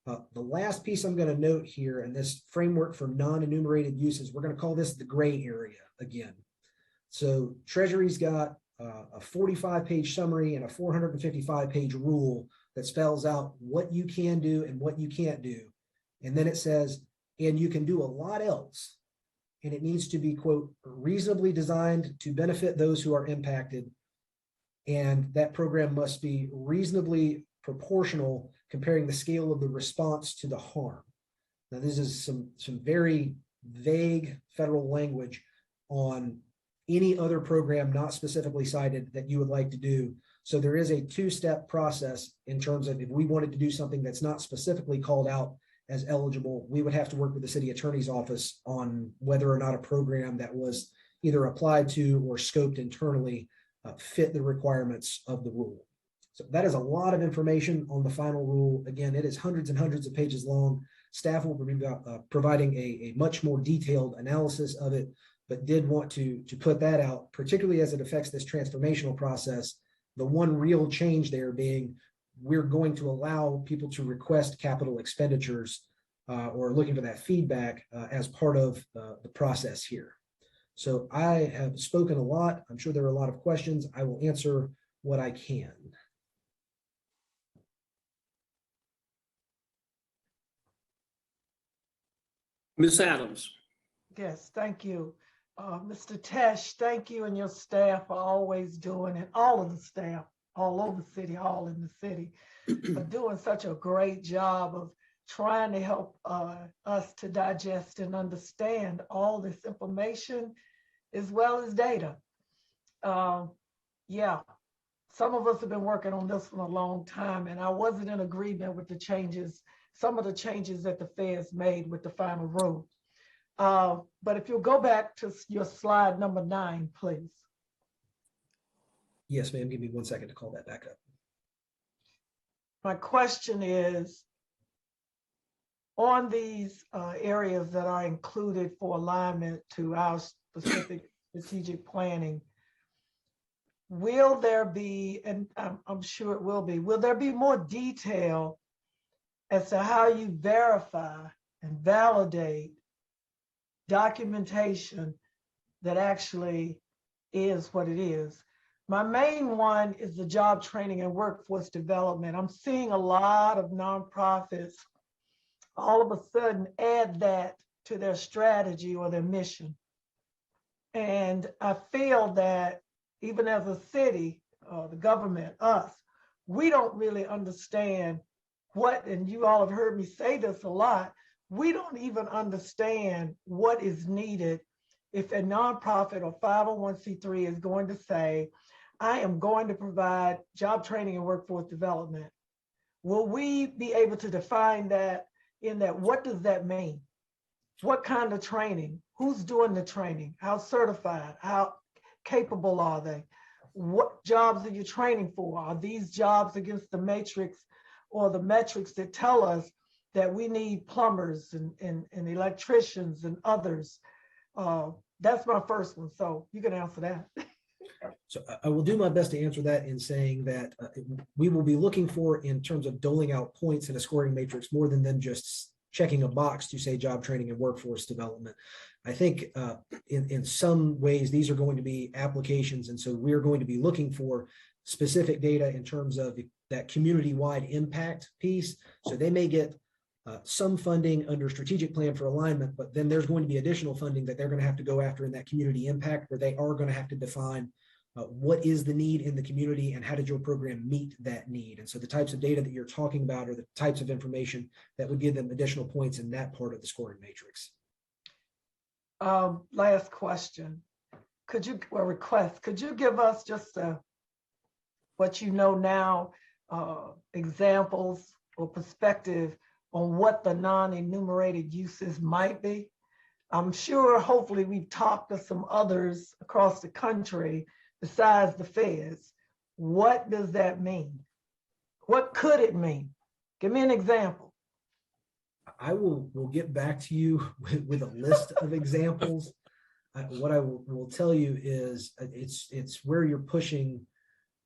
The last piece I'm going to note here in this framework for non-enumerated uses, we're going to call this the gray area again. So Treasury's got a 45-page summary and a 455-page rule that spells out what you can do and what you can't do. And then it says, and you can do a lot else. And it needs to be, quote, reasonably designed to benefit those who are impacted. And that program must be reasonably proportional, comparing the scale of the response to the harm. Now, this is some very vague federal language on any other program not specifically cited that you would like to do. So there is a 2-step process in terms of if we wanted to do something that's not specifically called out as eligible, we would have to work with the city attorney's office on whether or not a program that was either applied to or scoped internally fit the requirements of the rule. So that is a lot of information on the final rule. Again, it is hundreds and hundreds of pages long. Staff will be providing a much more detailed analysis of it, but did want to put that out, particularly as it affects this transformational process. The one real change there being we're going to allow people to request capital expenditures or looking for that feedback as part of the process here. So I have spoken a lot. I'm sure there are a lot of questions. I will answer what I can. Ms. Adams. Yes, thank you. Mr. Tesh, thank you and your staff for always doing, and all of the staff all over City Hall in the city for doing such a great job of trying to help us to digest and understand all this information as well as data. Yeah, some of us have been working on this one a long time, and I wasn't in agreement with the changes, some of the changes that the Feds made with the final rule. But if you'll go back to your slide number 9, please. Yes, ma'am. Give me 1 second to call that back up. My question is, on these areas that are included for alignment to our specific strategic planning, will there be, and I'm sure it will there be more detail as to how you verify and validate documentation that actually is what it is? My main one is the job training and workforce development. I'm seeing a lot of nonprofits all of a sudden add that to their strategy or their mission. And I feel that even as a city, the government, us, we don't really understand what, and you all have heard me say this a lot, we don't even understand what is needed if a nonprofit or 501c3 is going to say, I am going to provide job training and workforce development. Will we be able to define that in that? What does that mean? What kind of training? Who's doing the training? How certified? How capable are they? What jobs are you training for? Are these jobs against the matrix or the metrics that tell us that we need plumbers and electricians and others? That's my first one. So you can answer that. So I will do my best to answer that in saying that we will be looking for, in terms of doling out points in a scoring matrix, more than just checking a box to say job training and workforce development. I think in some ways, these are going to be applications. And so we're going to be looking for specific data in terms of that community-wide impact piece. So they may get some funding under strategic plan for alignment, but then there's going to be additional funding that they're going to have to go after in that community impact, where they are going to have to define what is the need in the community and how did your program meet that need. And so the types of data that you're talking about are the types of information that would give them additional points in that part of the scoring matrix. Last question. Could you give us just what you know now, examples or perspective on what the non-enumerated uses might be? I'm sure, hopefully, we've talked to some others across the country besides the Feds. What does that mean? What could it mean? Give me an example. I will get back to you with a list of examples. What I will tell you is it's where you're pushing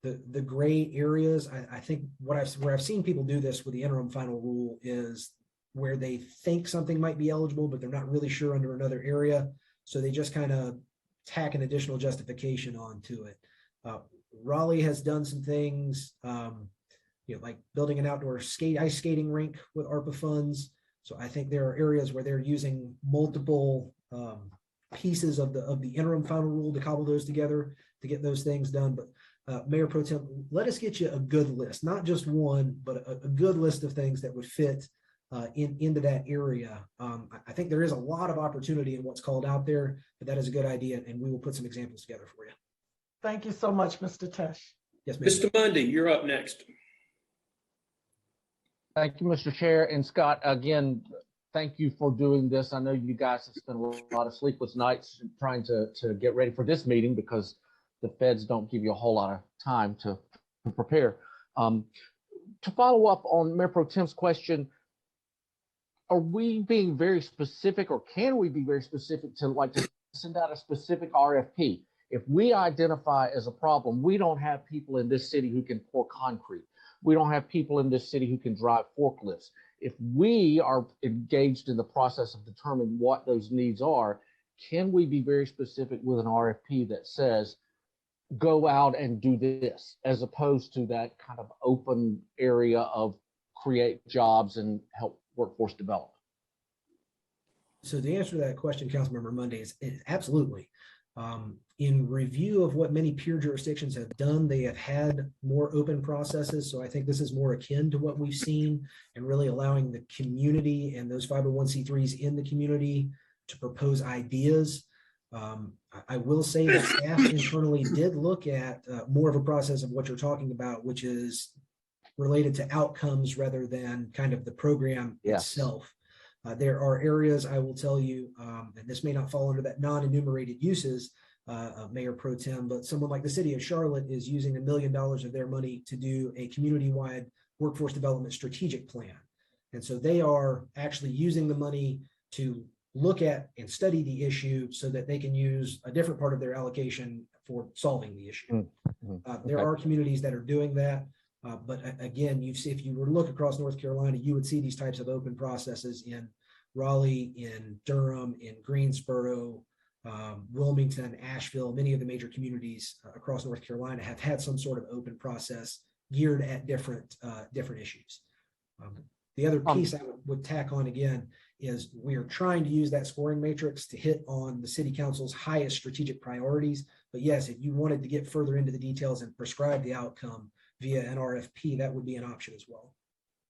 the gray areas. I think where I've seen people do this with the interim final rule is where they think something might be eligible, but they're not really sure under another area. So they just kind of tack an additional justification onto it. Raleigh has done some things, like building an outdoor ice skating rink with ARPA funds. So I think there are areas where they're using multiple pieces of the interim final rule to cobble those together to get those things done. But Mayor Pro Tem, let us get you a good list, not just one, but a good list of things that would fit into that area. I think there is a lot of opportunity in what's called out there, but that is a good idea, and we will put some examples together for you. Thank you so much, Mr. Tesh. Yes, ma'am. Mr. Mundy, you're up next. Thank you, Mr. Chair. And Scott, again, thank you for doing this. I know you guys have spent a lot of sleepless nights trying to get ready for this meeting because the Feds don't give you a whole lot of time to prepare. To follow up on Mayor Pro Tem's question, are we being very specific, or can we be very specific to send out a specific RFP? If we identify as a problem, we don't have people in this city who can pour concrete. we don't have people in this city who can drive forklifts. If we are engaged in the process of determining what those needs are, can we be very specific with an RFP that says, go out and do this, as opposed to that kind of open area of create jobs and help workforce develop? So the answer to that question, Councilmember Monday, is absolutely. In review of what many peer jurisdictions have done, they have had more open processes. So I think this is more akin to what we've seen, and really allowing the community and those 501c3s in the community to propose ideas. I will say that staff internally did look at more of a process of what you're talking about, which is related to outcomes rather than kind of the program itself. There are areas, I will tell you, and this may not fall under that non-enumerated uses, Mayor Pro Tem, but someone like the city of Charlotte is using $1 million of their money to do a community-wide workforce development strategic plan. And so they are actually using the money to look at and study the issue so that they can use a different part of their allocation for solving the issue. There are communities that are doing that. But again, if you were to look across North Carolina, you would see these types of open processes in Raleigh, in Durham, in Greensboro, Wilmington, Asheville. Many of the major communities across North Carolina have had some sort of open process geared at different issues. The other piece I would tack on again is we are trying to use that scoring matrix to hit on the city council's highest strategic priorities. But yes, if you wanted to get further into the details and prescribe the outcome via an RFP, that would be an option as well.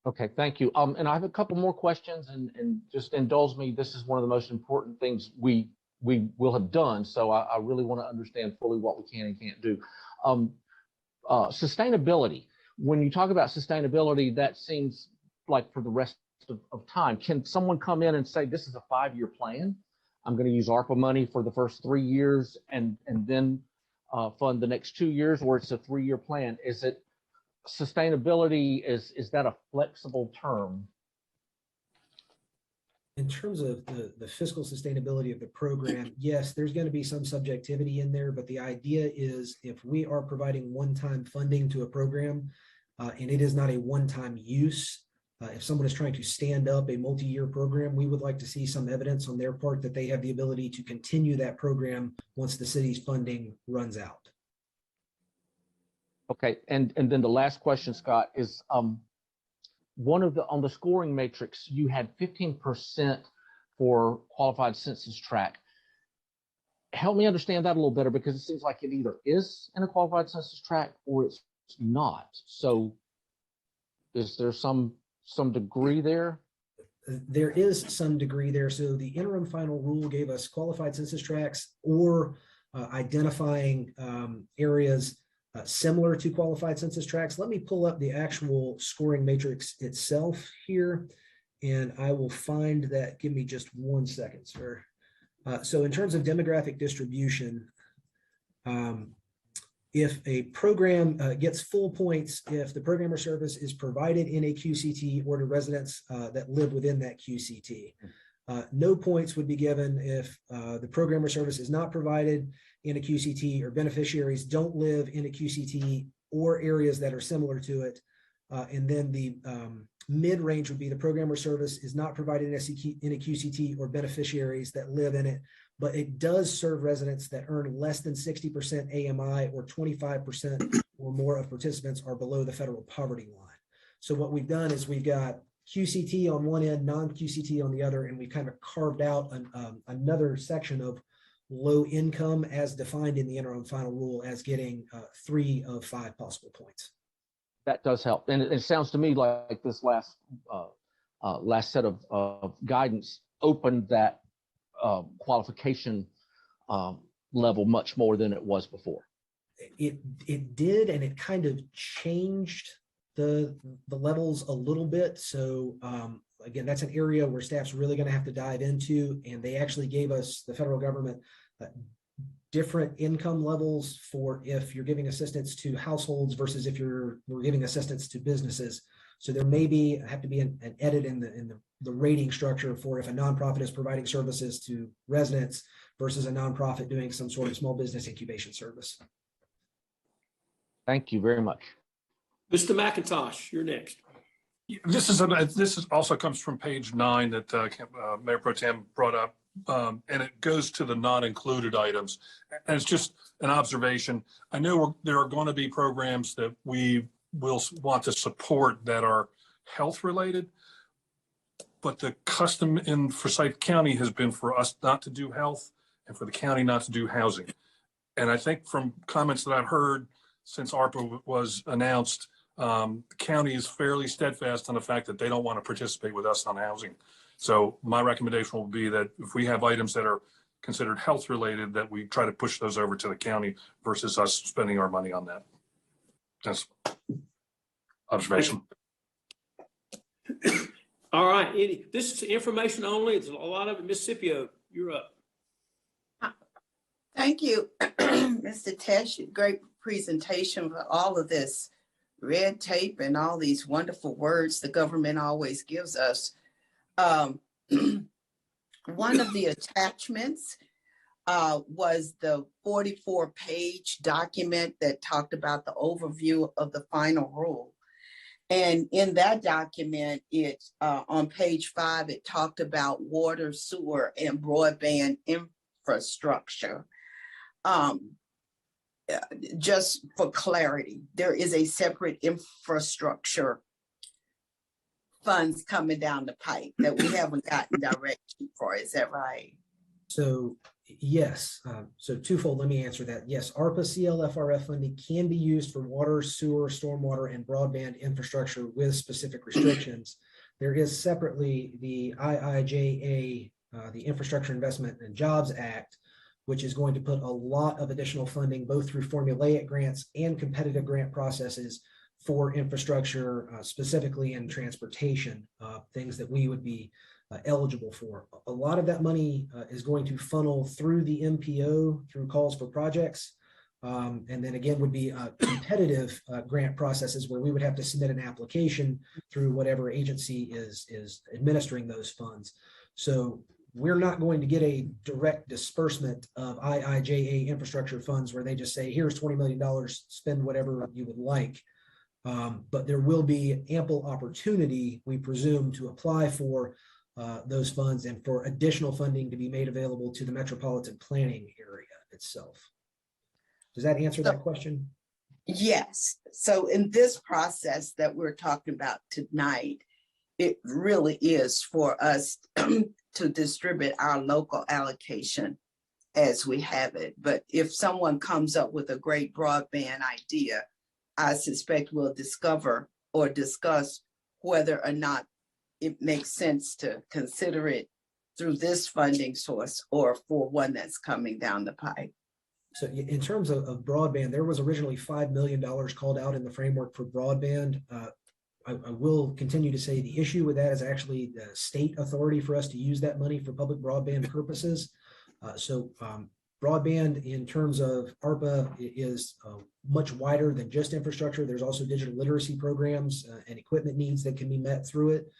Okay, thank you. And I have a couple more questions, and just indulge me. This is one of the most important things we will have done. So I really want to understand fully what we can and can't do. Sustainability. When you talk about sustainability, that seems like for the rest of time. Can someone come in and say, this is a 5-year plan? I'm going to use ARPA money for the first 3 years and then fund the next 2 years, or it's a 3-year plan? Is it sustainability, is that a flexible term? In terms of the fiscal sustainability of the program, yes, there's going to be some subjectivity in there, but the idea is if we are providing one-time funding to a program and it is not a one-time use, if someone is trying to stand up a multi-year program, we would like to see some evidence on their part that they have the ability to continue that program once the city's funding runs out. Okay, and then the last question, Scott, is one of on the scoring matrix, you had 15% for qualified census tract. Help me understand that a little better, because it seems like it either is in a qualified census tract or it's not. So is there some degree there? There is some degree there. So the interim final rule gave us qualified census tracts or identifying areas similar to qualified census tracts. Let me pull up the actual scoring matrix itself here, and I will find that. Give me just 1 second, sir. So in terms of demographic distribution, if a program gets full points, if the program or service is provided in a QCT or to residents that live within that QCT. No points would be given if the program or service is not provided in a QCT or beneficiaries don't live in a QCT or areas that are similar to it. And then the mid-range would be the program or service is not provided in a QCT or beneficiaries that live in it, but it does serve residents that earn less than 60% AMI or 25% or more of participants are below the federal poverty line. So what we've done is we've got QCT on one end, non-QCT on the other, and we kind of carved out another section of low income as defined in the interim final rule as getting 3 of 5 possible points. That does help. And it sounds to me like this last set of guidance opened that qualification level much more than it was before. It did, and it kind of changed the levels a little bit. So again, that's an area where staff's really going to have to dive into, and they actually gave us, the federal government, different income levels for if you're giving assistance to households versus if we're giving assistance to businesses. So there may have to be an edit in the rating structure for if a nonprofit is providing services to residents versus a nonprofit doing some sort of small business incubation service. Thank you very much. Mr. McIntosh, you're next. This is also comes from page 9 that Mayor Pro Tem brought up, and it goes to the not included items. And it's just an observation. I know there are going to be programs that we will want to support that are health related, but the custom in Forsyth County has been for us not to do health and for the county not to do housing. And I think from comments that I've heard since ARPA was announced, the county is fairly steadfast on the fact that they don't want to participate with us on housing. So my recommendation will be that if we have items that are considered health related, that we try to push those over to the county versus us spending our money on that. That's observation. All right, this is information only. It's a lot of it. Mississippi, you're up. Thank you, Mr. Tesh. Great presentation for all of this red tape and all these wonderful words the government always gives us. One of the attachments was the 44-page document that talked about the overview of the final rule. And in that document, on page 5, it talked about water, sewer, and broadband infrastructure. Just for clarity, there is a separate infrastructure funds coming down the pipe that we haven't gotten direction for. Is that right? So yes, so twofold, let me answer that. Yes, ARPA CLFRF funding can be used for water, sewer, stormwater, and broadband infrastructure with specific restrictions. There is separately the IIJA, the Infrastructure Investment and Jobs Act, which is going to put a lot of additional funding, both through formulaic grants and competitive grant processes for infrastructure, specifically in transportation, things that we would be eligible for. A lot of that money is going to funnel through the MPO, through calls for projects, and then again would be competitive grant processes where we would have to submit an application through whatever agency is administering those funds. So we're not going to get a direct disbursement of IIJA infrastructure funds where they just say, here's $20 million, spend whatever you would like. But there will be ample opportunity, we presume, to apply for those funds and for additional funding to be made available to the metropolitan planning area itself. Does that answer that question? Yes. So in this process that we're talking about tonight, it really is for us to distribute our local allocation as we have it. But if someone comes up with a great broadband idea, I suspect we'll discover or discuss whether or not it makes sense to consider it through this funding source or for one that's coming down the pipe. So in terms of broadband, there was originally $5 million called out in the framework for broadband. I will continue to say the issue with that is actually the state authority for us to use that money for public broadband purposes. Broadband in terms of ARPA is much wider than just infrastructure. There's also digital literacy programs and equipment needs that can be met through it.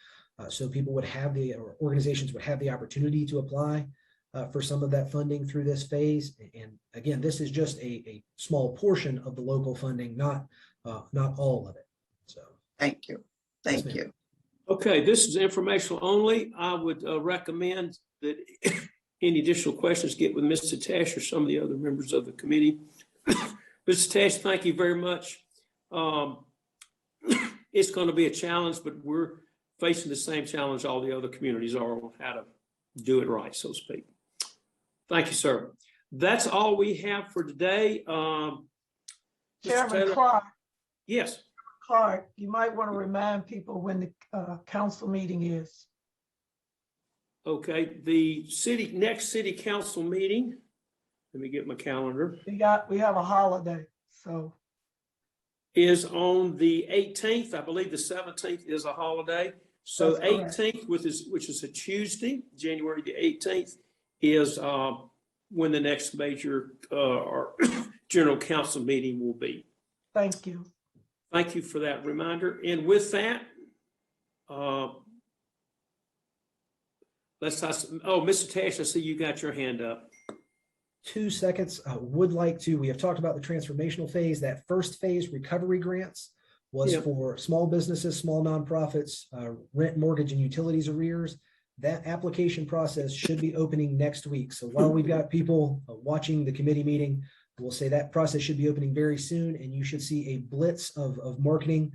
So people would have or organizations would have the opportunity to apply for some of that funding through this phase. And again, this is just a small portion of the local funding, not all of it. So thank you. Thank you. Okay, this is informational only. I would recommend that any additional questions get with Mr. Tash or some of the other members of the committee. Mr. Tash, thank you very much. It's going to be a challenge, but we're facing the same challenge all the other communities are on how to do it right, so to speak. Thank you, sir. That's all we have for today. Chairman Clark. Yes. Clark, you might want to remind people when the council meeting is. Okay, the next city council meeting, let me get my calendar. We have a holiday, so. Is on the 18th. I believe the 17th is a holiday. So 18th, which is a Tuesday, January the 18th, is when the next major or general council meeting will be. Thank you. Thank you for that reminder. And with that, Mr. Tash, I see you got your hand up. 2 seconds. We have talked about the transformational phase. That first phase recovery grants was Yep. for small businesses, small nonprofits, rent, mortgage, and utilities arrears. That application process should be opening next week. So while we've got people watching the committee meeting, we'll say that process should be opening very soon, and you should see a blitz of marketing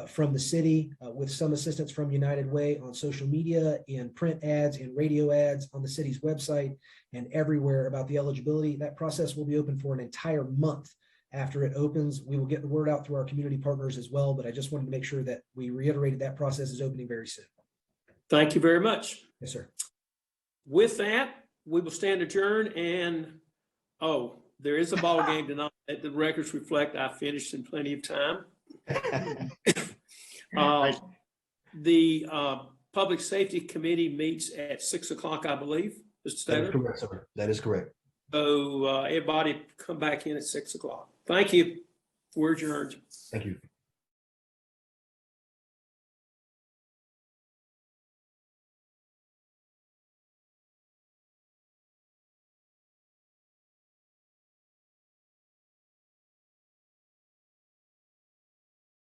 from the city with some assistance from United Way on social media, in print ads, in radio ads, on the city's website, and everywhere about the eligibility. That process will be open for an entire month. After it opens, we will get the word out through our community partners as well, but I just wanted to make sure that we reiterated that process is opening very soon. Thank you very much. Yes, sir. With that, we will stand adjourned, and, there is a ball game tonight. The records reflect I finished in plenty of time. The Public Safety Committee meets at 6 o'clock, I believe, Mr. That is Taylor. correct, sir. That is correct. So everybody come back in at 6 o'clock. Thank you. We're adjourned. Thank you.